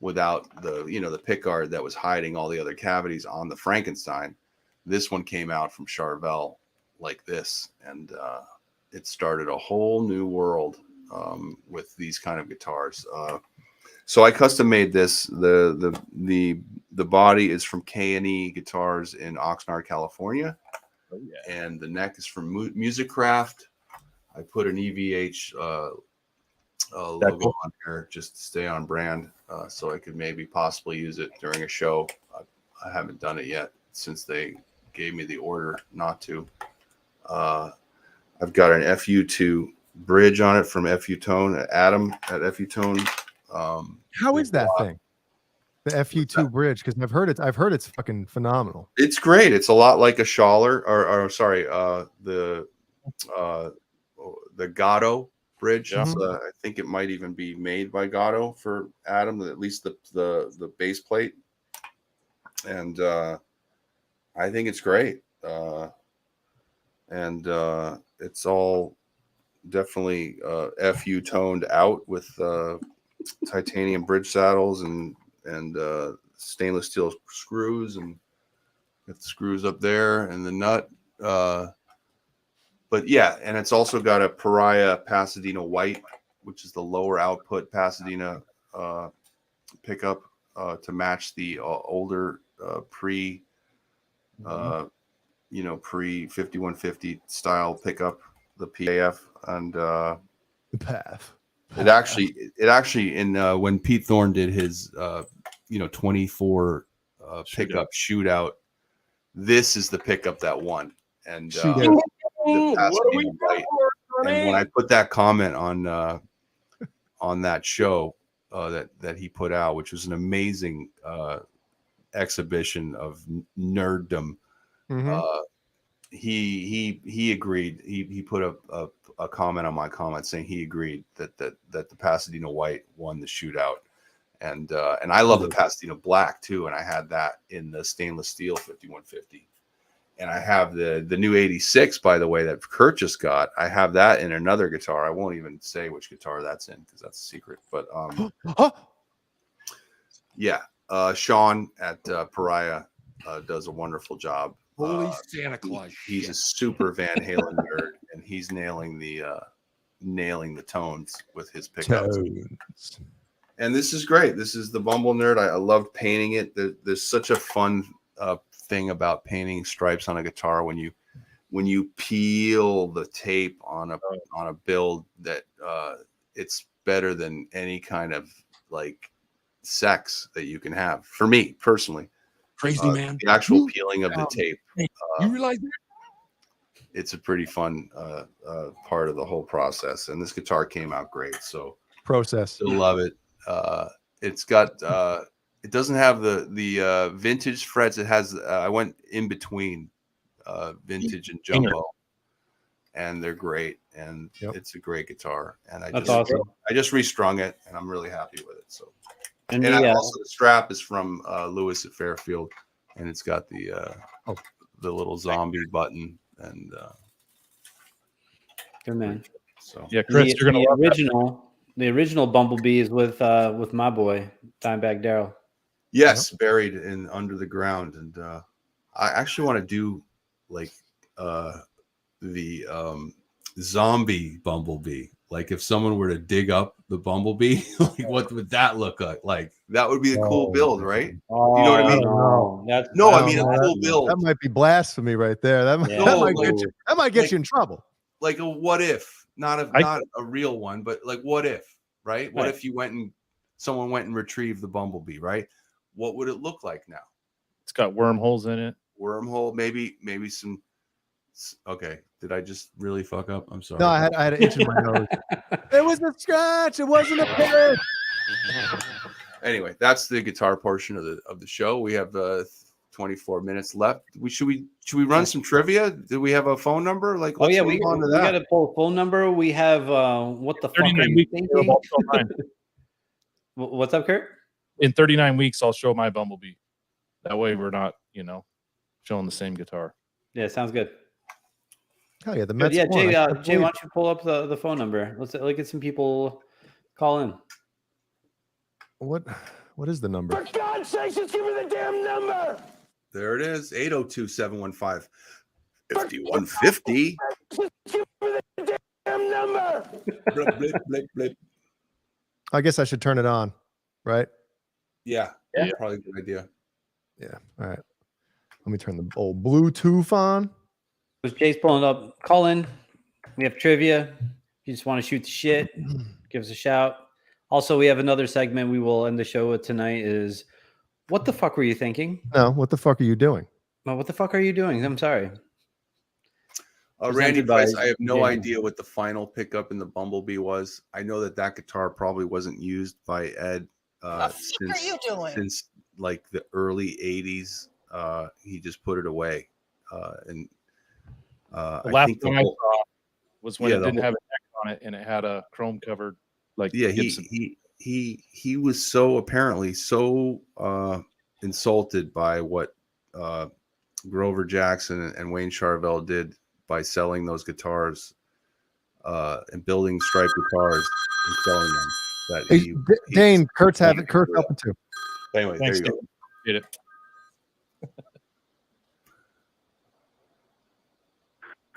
without the pickguard that was hiding all the other cavities on the Frankenstein. This one came out from Charvel like this, and it started a whole new world with these kind of guitars. So I custom made this. The body is from K&E Guitars in Oxnard, California. Oh, yeah. And the neck is from Music Craft. I put an EVH logo on here just to stay on brand, so I could maybe possibly use it during a show. I haven't done it yet since they gave me the order not to. I've got an FU2 bridge on it from FU Tone, Adam at FU Tone. How is that thing? The FU2 bridge, because I've heard it's fucking phenomenal. It's great. It's a lot like a Schaller, or sorry, the Gatto bridge. Yeah. I think it might even be made by Gatto for Adam, at least the base plate. And I think it's great. And it's all definitely FU toned out with titanium bridge saddles and stainless steel screws, and got the screws up there and the nut. But yeah, and it's also got a Pariah Pasadena white, which is the lower output Pasadena pickup to match the older pre 5150 style pickup, the PAF, and the path. it actually in when Pete Thorne did his 24 pickup shootout, this is the pickup that won. And the Pasadena white. And when I put that comment on that show that he put out, which was an amazing exhibition of nerddom, he agreed. He put a comment on my comment saying he agreed that the Pasadena white won the shootout, and I love the Pasadena black too, and I had that in the stainless steel 5150, and I have the new 86, by the way, that Kurt just got. I have that in another guitar. I won't even say which guitar that's in because that's a secret. But yeah, Sean at Pariah does a wonderful job. Holy Santa Claus! He's a super Van Halen nerd, and he's nailing the tones with his pickups. And this is great. This is the Bumble Nerd. I loved painting it. There's such a fun thing about painting stripes on a guitar when you peel the tape on a build that it's better than any kind of like sex that you can have. For me personally. Crazy man. The actual peeling of the tape. You realize that? It's a pretty fun part of the whole process. And this guitar came out great. So process. still love it. It's got it doesn't have the vintage frets. It has I went in between vintage and jumbo, and they're great. And it's a great guitar. And I just restrung it, and I'm really happy with it. So, and also the strap is from Lewis at Fairfield, and it's got the little zombie button and. Good man. So yeah, Chris, you're gonna love the original Bumblebee is with my boy Dimebag Darrell. Yes, buried in under the ground, and I actually want to do like the zombie Bumblebee. Like if someone were to dig up the Bumblebee, like what would that look like? Like that would be a cool build, right? Oh, you know what I mean? I mean a cool build. That might be blasphemy right there. That might get you in trouble. Like a what if, not a real one, but like what if, right? What if you someone went and retrieved the Bumblebee, right? What would it look like now? It's got wormholes in it. Wormhole, maybe some. Okay, did I just really fuck up? I'm sorry. No, I had an itch in my nose. It was a scratch. It wasn't a pitch. Anyway, that's the guitar portion of the show. We have 24 minutes left. Should we run some trivia? Do we have a phone number? Like, we got to pull a phone number. We have what the fuck are you thinking? What's up, Kurt? In 39 weeks, I'll show my Bumblebee. That way, we're not, showing the same guitar. Yeah, sounds good. Oh yeah, the Mets. Yeah, Jay, why don't you pull up the phone number? Let's get some people call in. What is the number? For God's sakes, just give me the damn number. There it is, 802-715-5150. Just give me the damn number. Blip, blip, blip, blip. I guess I should turn it on, right? Yeah, probably a good idea. Yeah. All right. Let me turn the old Bluetooth on. Jay's pulling up. Call in. We have trivia. If you just want to shoot the shit, give us a shout. Also, we have another segment we will end the show with tonight is what the fuck were you thinking? No, what the fuck are you doing? Well, what the fuck are you doing? I'm sorry. Randy Price, I have no idea what the final pickup in the Bumblebee was. I know that guitar probably wasn't used by Ed since like the early 80s. He just put it away. The last one I saw was when it didn't have a neck on it and it had a chrome covered he was so apparently insulted by what Grover Jackson and Wayne Charvel did by selling those guitars and building striped guitars and selling them. Dane, Kurt's helping too. Anyway, Thanks, there you go. Get it.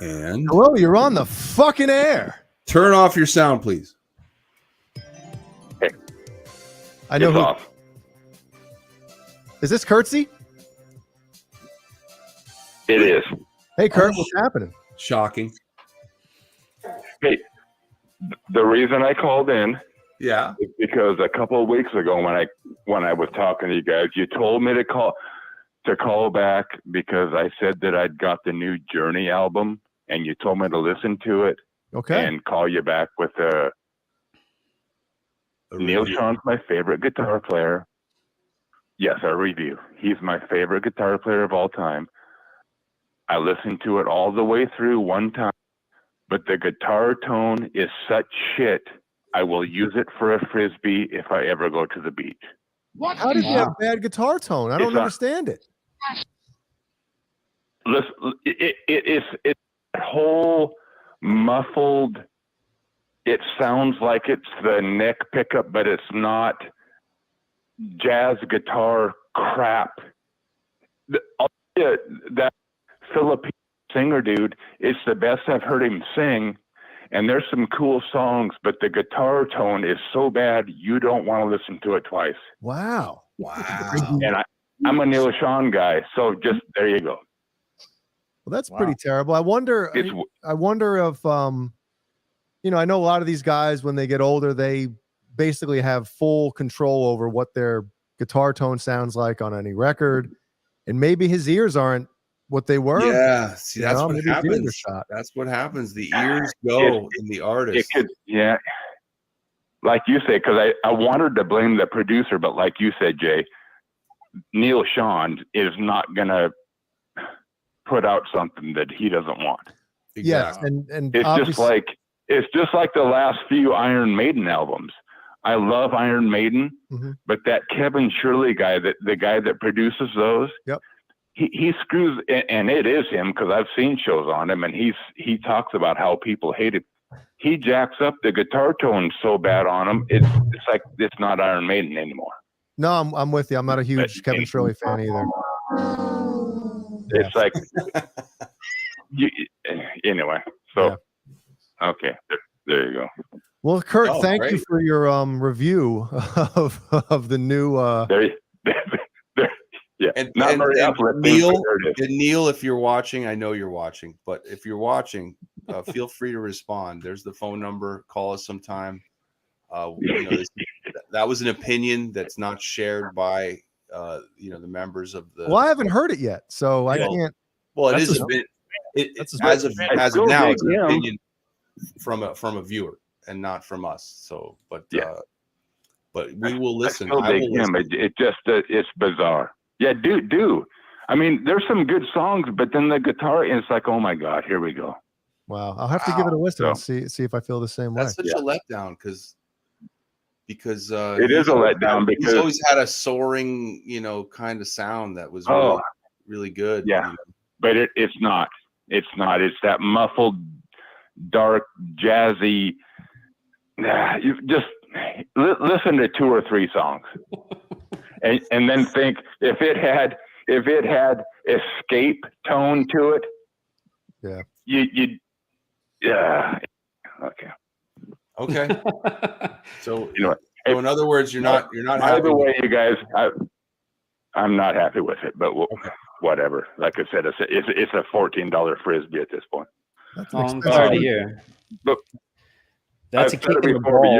And hello, you're on the fucking air. Turn off your sound, please. Hey, I know who. Is this Kurtzy? It is. Hey, Kurt, what's happening? Shocking. Hey, the reason I called in, is because a couple of weeks ago when I was talking to you guys, you told me to call back because I said that I'd got the new Journey album, and you told me to listen to it. Okay. And call you back with Neil Sean's my favorite guitar player. Yes, a review. He's my favorite guitar player of all time. I listened to it all the way through one time, but the guitar tone is such shit. I will use it for a Frisbee if I ever go to the beach. What? How did you have bad guitar tone? I don't understand it. Listen, it's whole muffled. It sounds like it's the neck pickup, but it's not jazz guitar crap. That Filipino singer dude, it's the best I've heard him sing. And there's some cool songs, but the guitar tone is so bad you don't want to listen to it twice. Wow. And I'm a Neil Sean guy, so just there you go. Well, that's pretty terrible. I wonder if I know a lot of these guys when they get older, they basically have full control over what their guitar tone sounds like on any record, and maybe his ears aren't what they were. Yeah, see, that's what happens. That's what happens. The ears go in the artist. like you said, because I wanted to blame the producer, but like you said, Jay, Neil Sean is not gonna put out something that he doesn't want. Yes, and it's just like the last few Iron Maiden albums. I love Iron Maiden, but that Kevin Shirley guy, the guy that produces those, he screws, and it is him because I've seen shows on him, and he talks about how people hate it. He jacks up the guitar tone so bad on him, it's like it's not Iron Maiden anymore. No, I'm with you. I'm not a huge Kevin Shirley fan either. It's like anyway. So okay, there you go. Well, Kurt, thank you for your review of the new. Yeah, and Neil, if you're watching, I know you're watching, but if you're watching, feel free to respond. There's the phone number. Call us sometime. That was an opinion that's not shared by the members of the. Well, I haven't heard it yet, so I can't. Well, it is a bit. As of now, it's an opinion from a viewer and not from us. So, but we will listen. I will listen. It just it's bizarre. Yeah, do. I mean, there's some good songs, but then the guitar, it's like, oh my God, here we go. Wow, I'll have to give it a listen and see if I feel the same way. That's such a letdown because it is a letdown because he's always had a soaring, kind of sound that was really good. Yeah, but it's not. It's not. It's that muffled, dark, jazzy. You just listen to 2 or 3 songs, and then think if it had escape tone to it. Yeah. You. Yeah. Okay. So so in other words, you're not happy. Either way, you guys, I'm not happy with it, but whatever. Like I said, it's a $14 frisbee at this point. I'm sorry to hear. Look, that's I've a kick said it in the before, ball.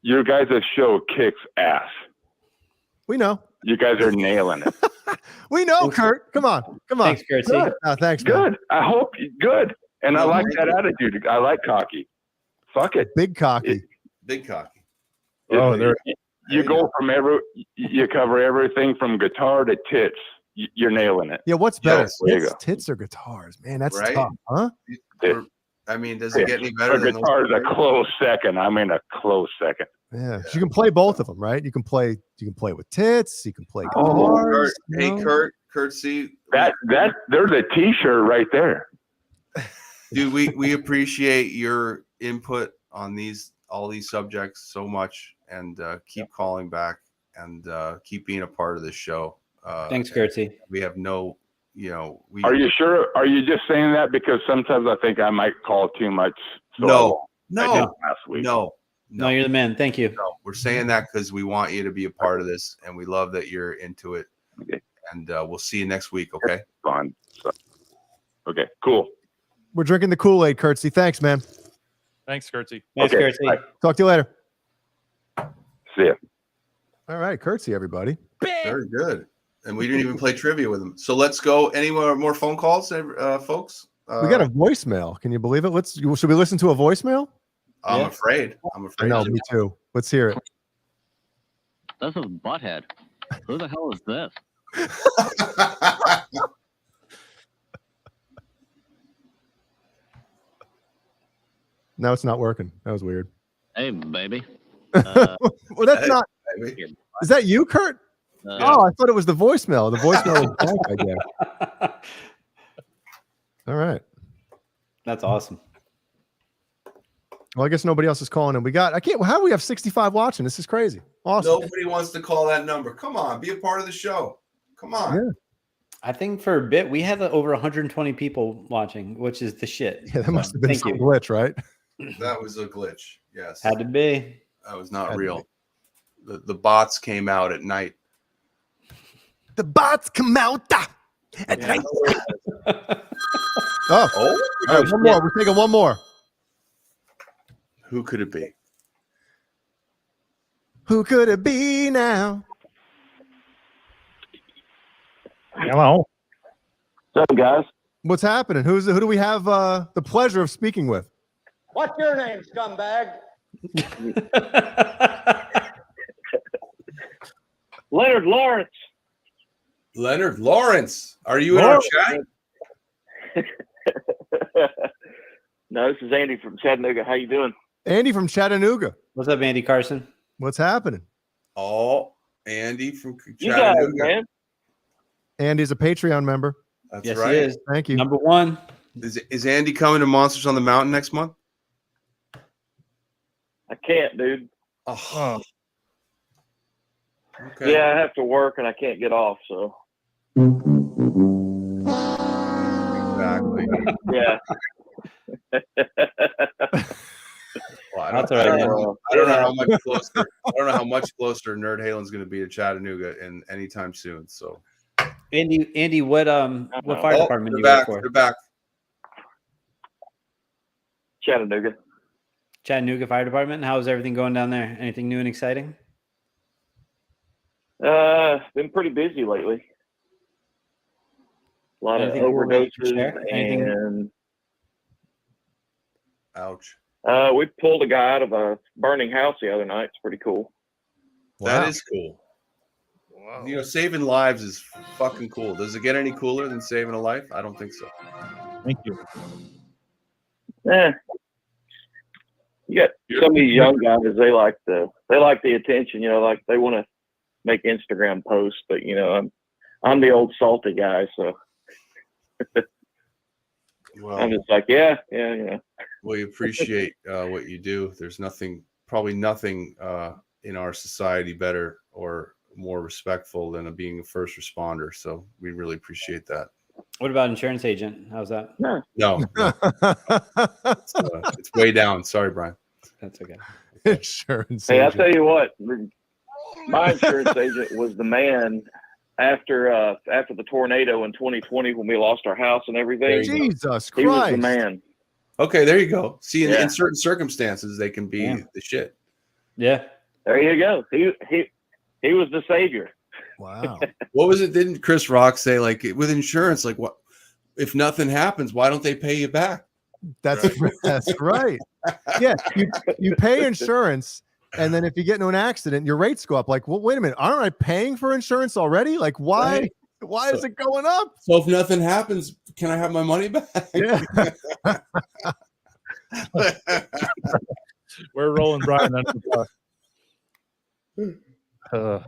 Your guys' show kicks ass. We know. You guys are nailing it. We know, Kurt. Come on. Thanks, Kurtzy. Thanks. Good. I hope good. And I like that attitude. I like cocky. Fuck it. Big cocky. Big cocky. Oh, you go from you cover everything from guitar to tits. You're nailing it. Yeah, what's better? Tits or guitars? Man, that's right? Tough, huh? I mean, does it get any better? The guitar is a close second. I mean, a close second. Yeah. You can play both of them, right? You can play with tits. You can play guitars. Kurt, see that there's a T-shirt right there. Dude, we appreciate your input on all these subjects so much, and keep calling back and keep being a part of this show. Thanks, Kurtzy. We have no, Are you sure? Are you just saying that because sometimes I think I might call too much? So No, you're the man. Thank you. No, we're saying that because we want you to be a part of this, and we love that you're into it. Okay. And we'll see you next week. Okay. Fine. Okay. Cool. We're drinking the Kool-Aid, Kurtzy. Thanks, man. Thanks, Kurtzy. Thanks, Kurtzy. Bye. Talk to you later. See ya. All right, Kurtzy, everybody. Very good. And we didn't even play trivia with him. So let's go. Any more phone calls, folks? We got a voicemail. Can you believe it? Should we listen to a voicemail? I'm afraid. I know, me too. Let's hear it. This is Butthead. Who the hell is this? No, it's not working. That was weird. Hey, baby. Well, that's not. Baby. Is that you, Kurt? Oh, I thought it was the voicemail. The voicemail was back, I guess. All right. That's awesome. Well, I guess nobody else is calling in. How do we have 65 watching? This is crazy. Awesome. Nobody wants to call that number. Come on, be a part of the show. Come on. Yeah. I think for a bit we had over 120 people watching, which is the shit. Yeah, that must have been some glitch, right? That was a glitch. Yes. Had to be. That was not real. The bots came out at night. The bots come out at night. Oh. All right, one more. We're taking one more. Who could it be? Who could it be now? Hello. What's up, guys? What's happening? Who do we have the pleasure of speaking with? What's your name, scumbag? Leonard Lawrence. Leonard Lawrence, are you in our chat? No, this is Andy from Chattanooga. How you doing? Andy from Chattanooga. What's up, Andy Carson? What's happening? Oh, Andy from You guys, Chattanooga. man. Andy's a Patreon member. That's Yes, right. he is. Thank you. Number one. Is Andy coming to Monsters on the Mountain next month? I can't, dude. Oh. Okay. Yeah, I have to work and I can't get off. So. Exactly. Yeah. Well, I That's don't, all right, I man. don't know. I don't know how much closer. I don't know how much closer Nerd Halen's going to be to Chattanooga in anytime soon. So, Andy, what fire department do you they're work back. for? They're back. Chattanooga. Chattanooga Fire Department. How's everything going down there? Anything new and exciting? Been pretty busy lately. A lot Anything of cool that you can overdoses share? Anything- and Ouch. we pulled a guy out of a burning house the other night. It's pretty cool. Wow. That is cool. Wow. You know, saving lives is fucking cool. Does it get any cooler than saving a life? I don't think so. Thank you. You got some of these young guys. They like the attention. You know, like they want to make Instagram posts. But you know, I'm the old salty guy, so Well, I'm just like, yeah, you know. we appreciate what you do. There's probably nothing in our society better or more respectful than being a first responder. So we really appreciate that. What about insurance agent? How's that? No. It's way down. Sorry, Brian. That's okay. Insurance. Hey, I'll agent. tell you what. My insurance agent was the man after the tornado in 2020 when we lost our house and everything. Jesus He was Christ. the man. Okay, there you go. See, in, Yeah. in certain circumstances, they can be the shit. Yeah. There you go. He was the savior. Wow. What was it? Didn't Chris Rock say, like, with insurance, like, what if nothing happens? Why don't they pay you back? That's right. Yeah, you pay insurance, and then if you get into an accident, your rates go up. Like, well, wait a minute, aren't I paying for insurance already? Like, why? Right. Why is it going up? So if nothing happens, can I have my money back? Yeah. We're rolling Brian under the bus.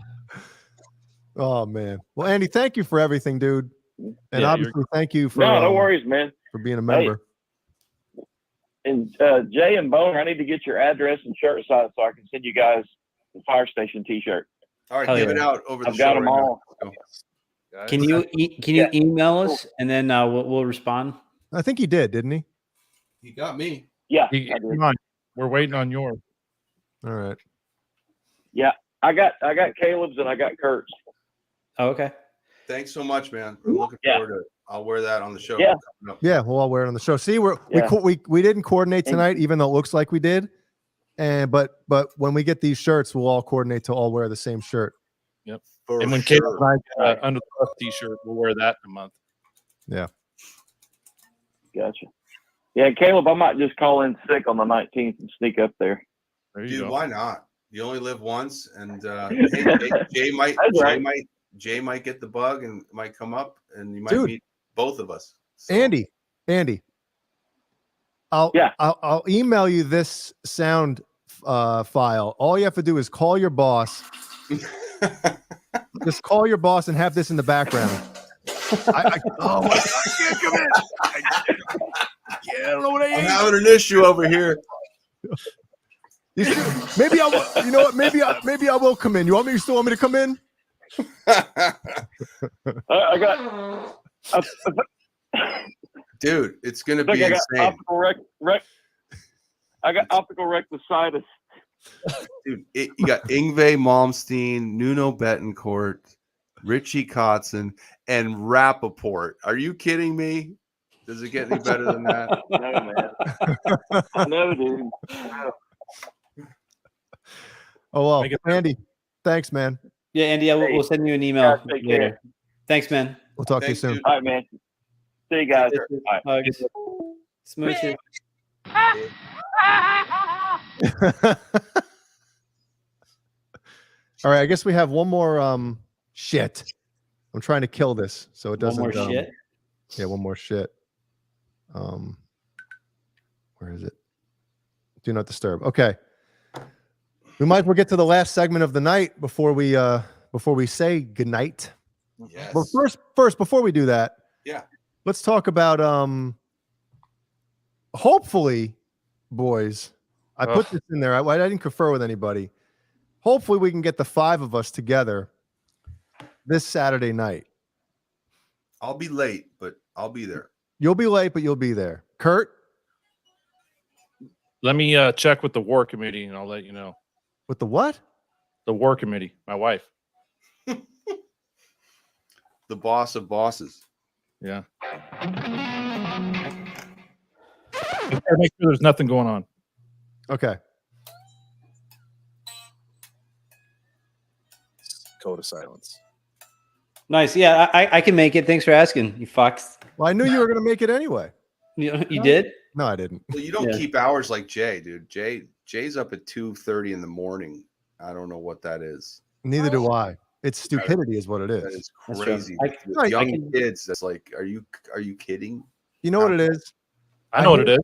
Oh man. Well, Andy, thank you for everything, dude. And Yeah, obviously, thank you for No worries, man. for being a member. And Jay and Boner, I need to get your address and shirt size so I can send you guys the fire station T-shirt. All right, Hell give yeah. it out over the I've show. got them right now. all. Let's go. Can you email us and then we'll respond? I think he did, didn't he? He got me. Yeah, You- I did. come on. We're waiting on yours. All right. Yeah, I got Caleb's and I got Kurt's. Oh, okay. Thanks so much, man. I'm looking Yeah. forward to it. I'll wear that on the show. Yeah. coming up. Yeah, we'll all wear it on the show. See, Yeah. we didn't coordinate tonight, even though it looks like we did. And but when we get these shirts, we'll all coordinate to all wear the same shirt. Yep. For And when sure. Caleb and I get under the bus T-shirt, we'll wear that in a month. Yeah. Gotcha. Yeah, Caleb, I might just call in sick on the 19th and sneak up there. There you Dude, go. why not? You only live once, and hey, Jay might get the bug and might come up, and you might Dude. meet both of us. So- Andy, I'll email you this sound file. All you have to do is call your boss. Just call your boss and have this in the background. Oh my God, I can't come in. I don't know what I I'm ate. having an issue over here. Maybe I will. You know what? Maybe I will come in. You still want me to come in? I got. Dude, it's gonna Look, be I got insane. optical I got optical rectositis. Dude, you got Yngwie Malmsteen, Nuno Betancourt, Richie Kotzen, and Rappaport. Are you kidding me? Does it get any better than that? No, man. No, dude. No. Oh well, Andy, thanks, man. Yeah, Andy, we'll send you an email Guys, take later. care. Thanks, man. We'll talk to you soon. All right, man. See you guys. All right. Hugs. Smooches. All right, I guess we have one more shit. I'm trying to kill this so it doesn't. One more shit. Yeah, one more shit. Where is it? Do not disturb. Okay. We might as well get to the last segment of the night before we say goodnight. Yes. But first, before we do that, Yeah. let's talk about hopefully, boys. I put this in there. I didn't confer with anybody. Hopefully, we can get the 5 of us together this Saturday night. I'll be late, but I'll be there. You'll be late, but you'll be there. Kurt? Let me check with the war committee, and I'll let you know. With the what? The war committee. My wife. The boss of bosses. Yeah. Make sure there's nothing going on. Okay. Code of silence. Nice. Yeah, I can make it. Thanks for asking, you fucks. Well, I knew you were going to make it anyway. You did? No, I didn't. Well, you don't keep hours like Jay, dude. Jay's up at 2:30 in the morning. I don't know what that is. Neither do I. It's stupidity, is what it is. That is crazy. I Young kids. That's like, are you kidding? You know what it is? I know what it is.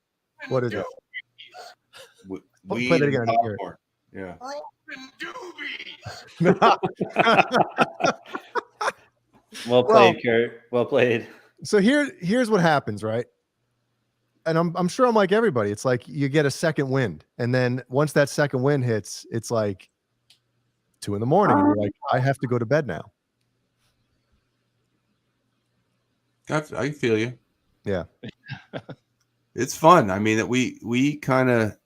What is it? Weed play it and again. popcorn. Yeah. Well played, Kurt. Well played. So here's what happens, right? And I'm sure I'm like everybody. It's like you get a second wind, and then once that second wind hits, it's like 2 a.m. and you're like, I have to go to bed now. I feel you. Yeah. It's fun. I mean, we kind of,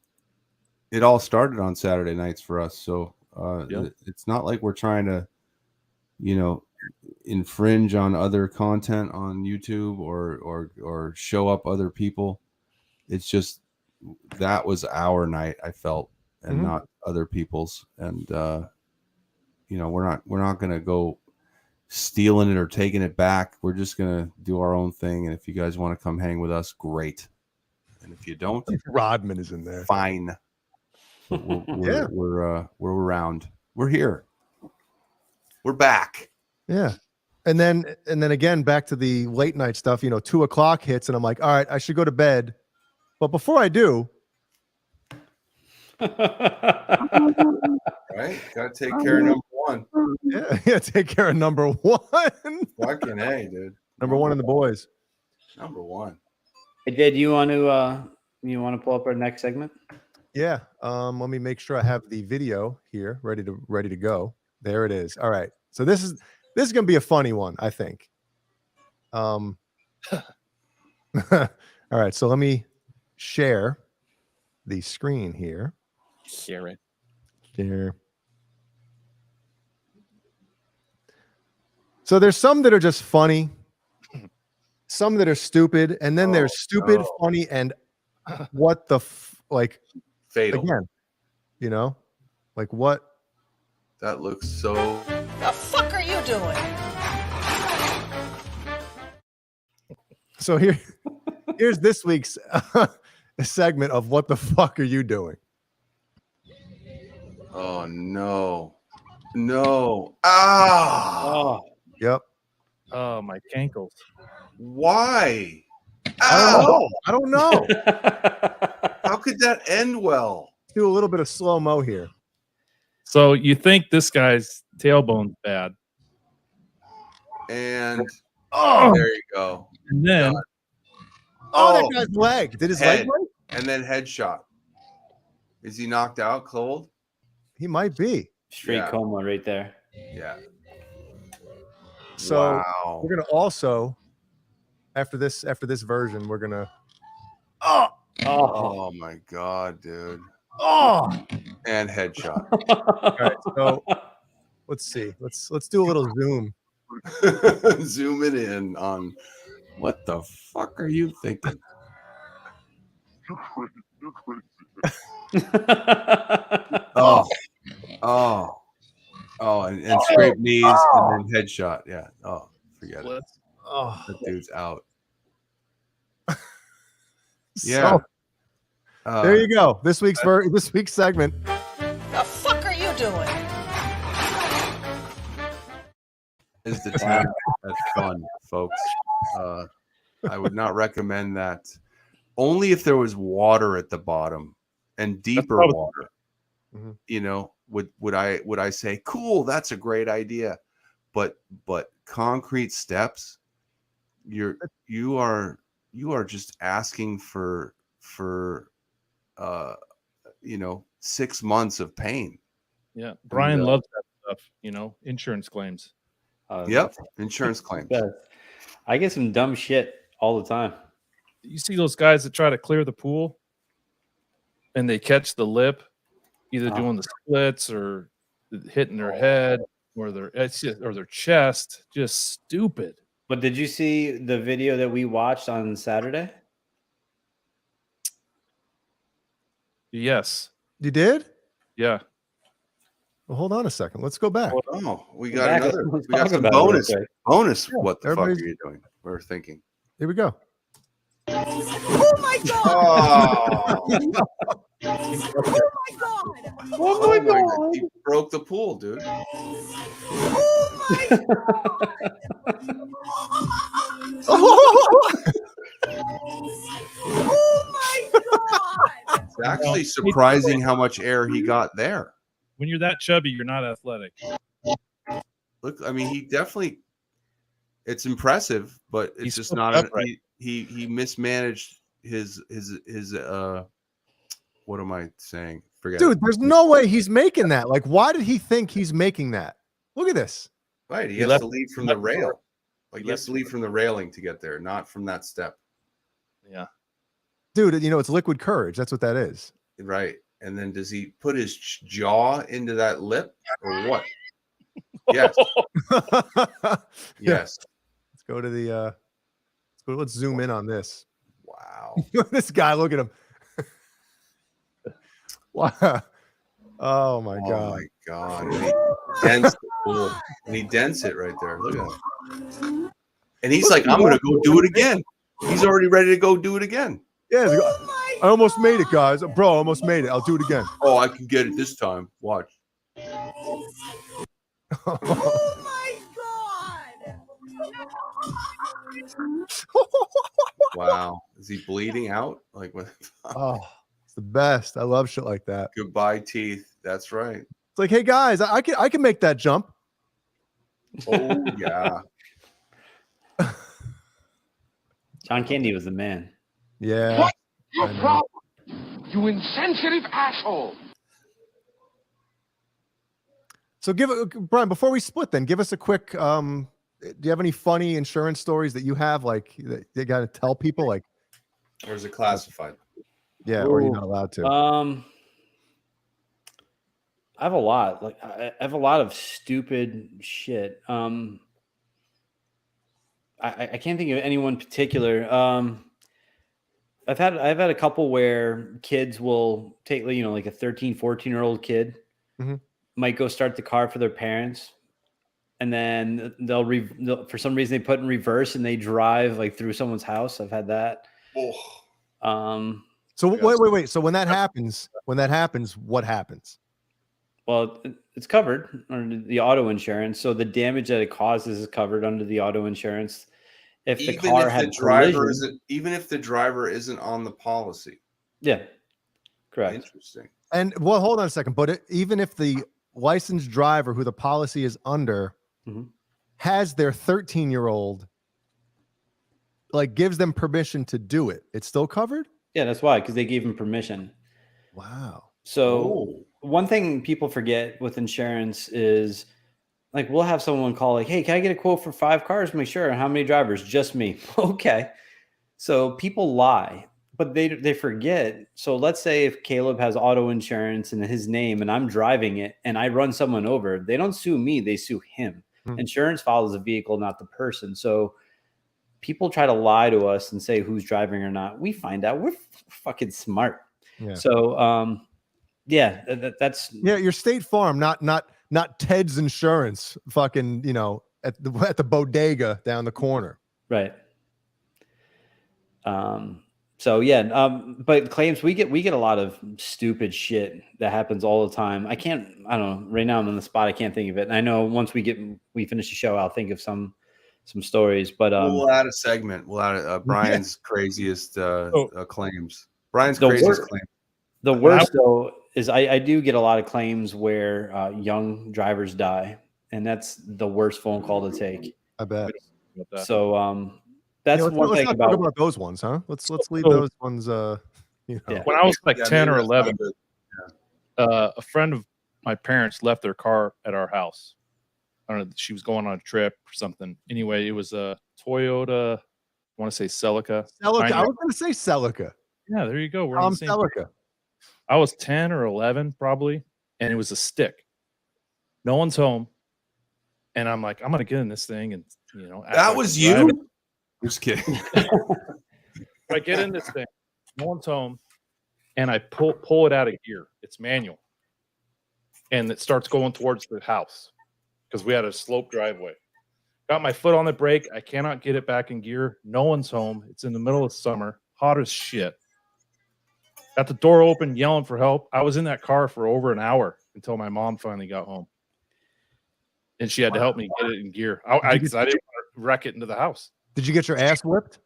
it all started on Saturday nights for us. So it's not like we're trying to, infringe on other content on YouTube or show up other people. It's just that was our night, I felt, and not other people's. And we're not gonna go stealing it or taking it back. We're just gonna do our own thing. And if you guys want to come hang with us, great. And if you don't, Rodman is in there. Fine. We're around. We're here. We're back. Yeah. And then again, back to the late night stuff, 2 o'clock hits and I'm like, all right, I should go to bed. But before I do, right? Gotta take care of number one. Yeah, take care of number one. Fucking A, dude. Number one in the boys. Number one. Hey, Jay, do you want to pull up our next segment? Yeah. Let me make sure I have the video here ready to go. There it is. All right. So this is gonna be a funny one, I think. All right. So let me share the screen here. Share it. Share. So there's some that are just funny, some that are stupid, and then there's stupid, funny, and what the fatal again. Like what? That looks so. The fuck are you doing? So here's this week's segment of what the fuck are you doing? Oh no. No. Ah. Oh. Yep. Oh, my ankles. Why? I don't know. How could that end well? Let's do a little bit of slow-mo here. So you think this guy's tailbone's bad. And oh, there you go. And then that guy's leg. Did his leg break? And then headshot. Is he knocked out cold? He might be. Straight coma right there. Yeah. So we're gonna also after this version, we're gonna oh my god, dude. And headshot. All right, so let's see. Let's do a little zoom. Zoom it in on what the fuck are you thinking? And scrape knees and then headshot. Yeah. Oh, forget it. That dude's out. Yeah. There you go. This week's segment. The fuck are you doing? Is the time that's fun, folks. I would not recommend that. Only if there was water at the bottom and deeper water. Mhm. You know, would I say, cool, that's a great idea. But concrete steps, you are just asking for 6 months of pain. Yeah. Brian loves that stuff, insurance claims. Yep, insurance claims. I get some dumb shit all the time. You see those guys that try to clear the pool and they catch the lip, either doing the splits or hitting their head or their chest. Just stupid. But did you see the video that we watched on Saturday? Yes. You did? Yeah. Well, hold on a second. Let's go back. Oh, we got another. Let's We got talk some about it real bonus. quick. What the fuck are everybody's- you doing? We're thinking. Here we go. Oh my god! Oh, Oh my god! oh my God. You broke the pool, dude. Oh my Oh my god! It's actually surprising how much air he got there. When you're that chubby, you're not athletic. Look, I mean, he definitely. It's impressive, but it's He's just so not. upright. He mismanaged his. What am I saying? Forget Dude, it. there's no way he's making that. Like, why did he think he's making that? Look at this. Right, he He has left- to lead from the rail. Like he he has left- to lead from the railing to get there, not from that step. Yeah. Dude, it's liquid courage. That's what that is. Right, and then does he put his jaw into that lip or what? Yes, yes. Let's go to the let's zoom in on this. Wow. This guy, look at him. Wow. Oh my Oh god. my God. And he dents the pool. And he dents it right there. Look at him. And he's like, I'm going to go do it again. He's already ready to go do it again. Yeah, I almost made it, guys. Bro, I almost made it. I'll do it again. Oh, I can get it this time. Watch. Oh my god! Wow. Is he bleeding out? Like, what? Oh, it's the best. I love shit like that. Goodbye, teeth. That's right. It's like, hey guys, I can make that jump. Oh, yeah. John Candy was the man. Yeah. What's your I know. problem? You insensitive asshole. So Brian, before we split, then give us a quick. Do you have any funny insurance stories that you have, like that you got to tell people, like? Or is it classified? Yeah, or you're not allowed to. I have a lot. Like I have a lot of stupid shit. I can't think of anyone particular. I've had a couple where kids will take, like a 13, 14-year-old kid might go start the car for their parents, and then they'll for some reason they put in reverse and they drive like through someone's house. I've had that. Oh. So wait. So when that happens, what happens? Well, it's covered under the auto insurance. So the damage that it causes is covered under the auto insurance. If the car had Even if the driver isn't on the policy. Yeah, correct. Interesting. And well, hold on a second. But even if the licensed driver who the policy is under has their 13-year-old, like gives them permission to do it, it's still covered? Yeah, that's why, because they gave him permission. Wow. So one thing people forget with insurance is, like, we'll have someone call, like, hey, can I get a quote for 5 cars? Make sure. How many drivers? Just me. Okay. So people lie, but they forget. So let's say if Caleb has auto insurance in his name and I'm driving it and I run someone over, they don't sue me, they sue him. Insurance follows the vehicle, not the person. So people try to lie to us and say who's driving or not. We find out we're fucking smart. Yeah. So, that's your State Farm, not Ted's Insurance, fucking, at the bodega down the corner. Right. So yeah, but claims we get a lot of stupid shit that happens all the time. I don't know. Right now I'm on the spot. I can't think of it. And I know once we finish the show, I'll think of some stories. But we'll add a segment. We'll add Brian's craziest claims. Brian's craziest claim. The worst though is I do get a lot of claims where young drivers die, and that's the worst phone call to take. I bet. So that's let's one thing not talk about those ones, huh? Let's leave those ones. When I was like 10 or 11, a friend of my parents left their car at our house. I don't know. She was going on a trip or something. Anyway, it was a Toyota. I want to say Celica. Celica. I was going to say Celica. Yeah, there you go. We're on the same Celica. I was 10 or 11 probably, and it was a stick. No one's home, and I'm like, I'm gonna get in this thing, and that was you. Just kidding. I get in this thing. No one's home, and I pull it out of gear. It's manual, and it starts going towards the house because we had a slope driveway. Got my foot on the brake. I cannot get it back in gear. No one's home. It's in the middle of summer, hot as shit. Got the door open, yelling for help. I was in that car for over an hour until my mom finally got home, and she had to help me get it in gear. I didn't want to wreck it into the house. Did you get your ass whipped?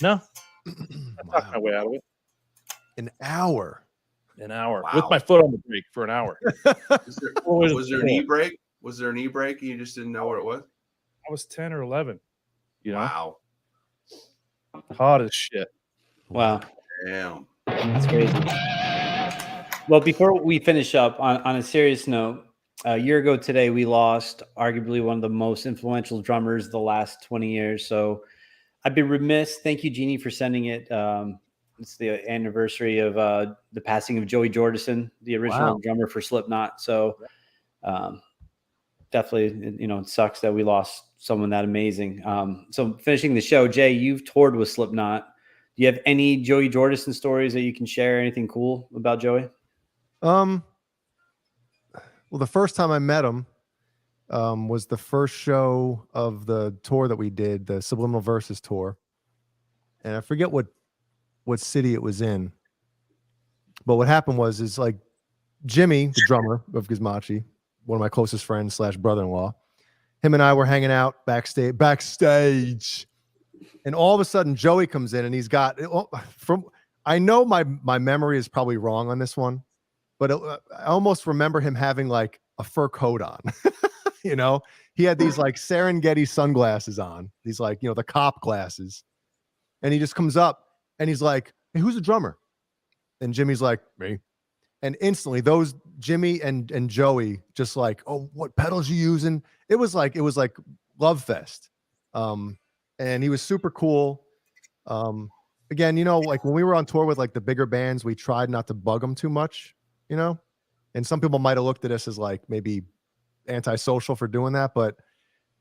No. I talked my way out of it. An hour. Wow. With my foot on the brake for an hour. Was there an e-brake? Was there an e-brake and you just didn't know what it was? I was 10 or 11. Wow. Hot as shit. Wow. Damn. That's crazy. Well, before we finish up, on a serious note, a year ago today, we lost arguably one of the most influential drummers the last 20 years. So I'd be remiss. Thank you, Jeannie, for sending it. It's the anniversary of the passing of Joey Jordison, the original drummer for Slipknot. So definitely, it sucks that we lost someone that amazing. So finishing the show, Jay, you've toured with Slipknot. Do you have any Joey Jordison stories that you can share? Anything cool about Joey? Well, the first time I met him was the first show of the tour that we did, the Subliminal Verses tour. And I forget what city it was in. But what happened was like Jimmy, the drummer of Gizmachi, one of my closest friends / brother-in-law, him and I were hanging out backstage. And all of a sudden, Joey comes in and he's got I know my memory is probably wrong on this one, but I almost remember him having like a fur coat on. He had these like Serengeti sunglasses on, these like, the cop glasses. And he just comes up and he's like, "Hey, who's the drummer?" And Jimmy's like, "Me." And instantly those Jimmy and Joey just like, "Oh, what pedals you using?" It was like love fest. And he was super cool. Again, like when we were on tour with like the bigger bands, we tried not to bug them too much, and some people might have looked at us as like maybe antisocial for doing that, but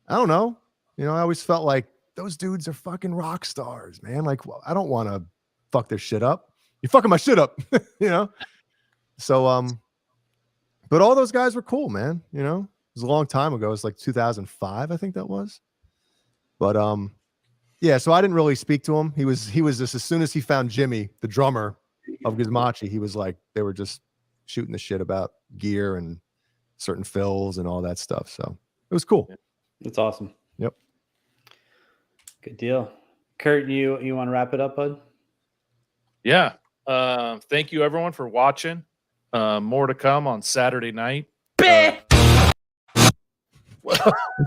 I don't know. I always felt like those dudes are fucking rock stars, man. Like, I don't want to fuck their shit up. You're fucking my shit up, So, but all those guys were cool, man. It was a long time ago. It was like 2005, I think that was. But yeah. So I didn't really speak to him. He was just, as soon as he found Jimmy, the drummer of Gizmachi, he was like, they were just shooting the shit about gear and certain fills and all that stuff. So it was cool. That's awesome. Yep. Good deal. Kurt, you want to wrap it up, bud? Yeah. Thank you everyone for watching. More to come on Saturday night. I'm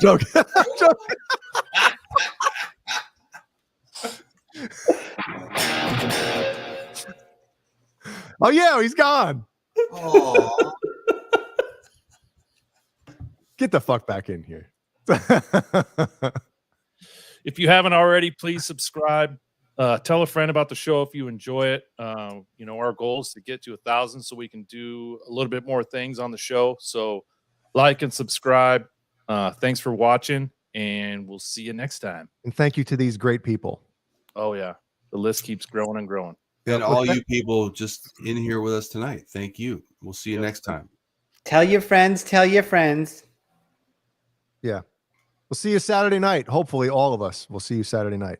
joking. I'm joking. Oh yeah, he's gone. Oh. Get the fuck back in here. If you haven't already, please subscribe. Tell a friend about the show if you enjoy it. Our goal is to get to 1,000 so we can do a little bit more things on the show. So like and subscribe. Thanks for watching, and we'll see you next time. And thank you to these great people. Oh, yeah. The list keeps growing and growing. And all you people just in here with us tonight, thank you. We'll see you next time. Tell your friends. Tell your friends. Yeah. We'll see you Saturday night. Hopefully all of us will see you Saturday night.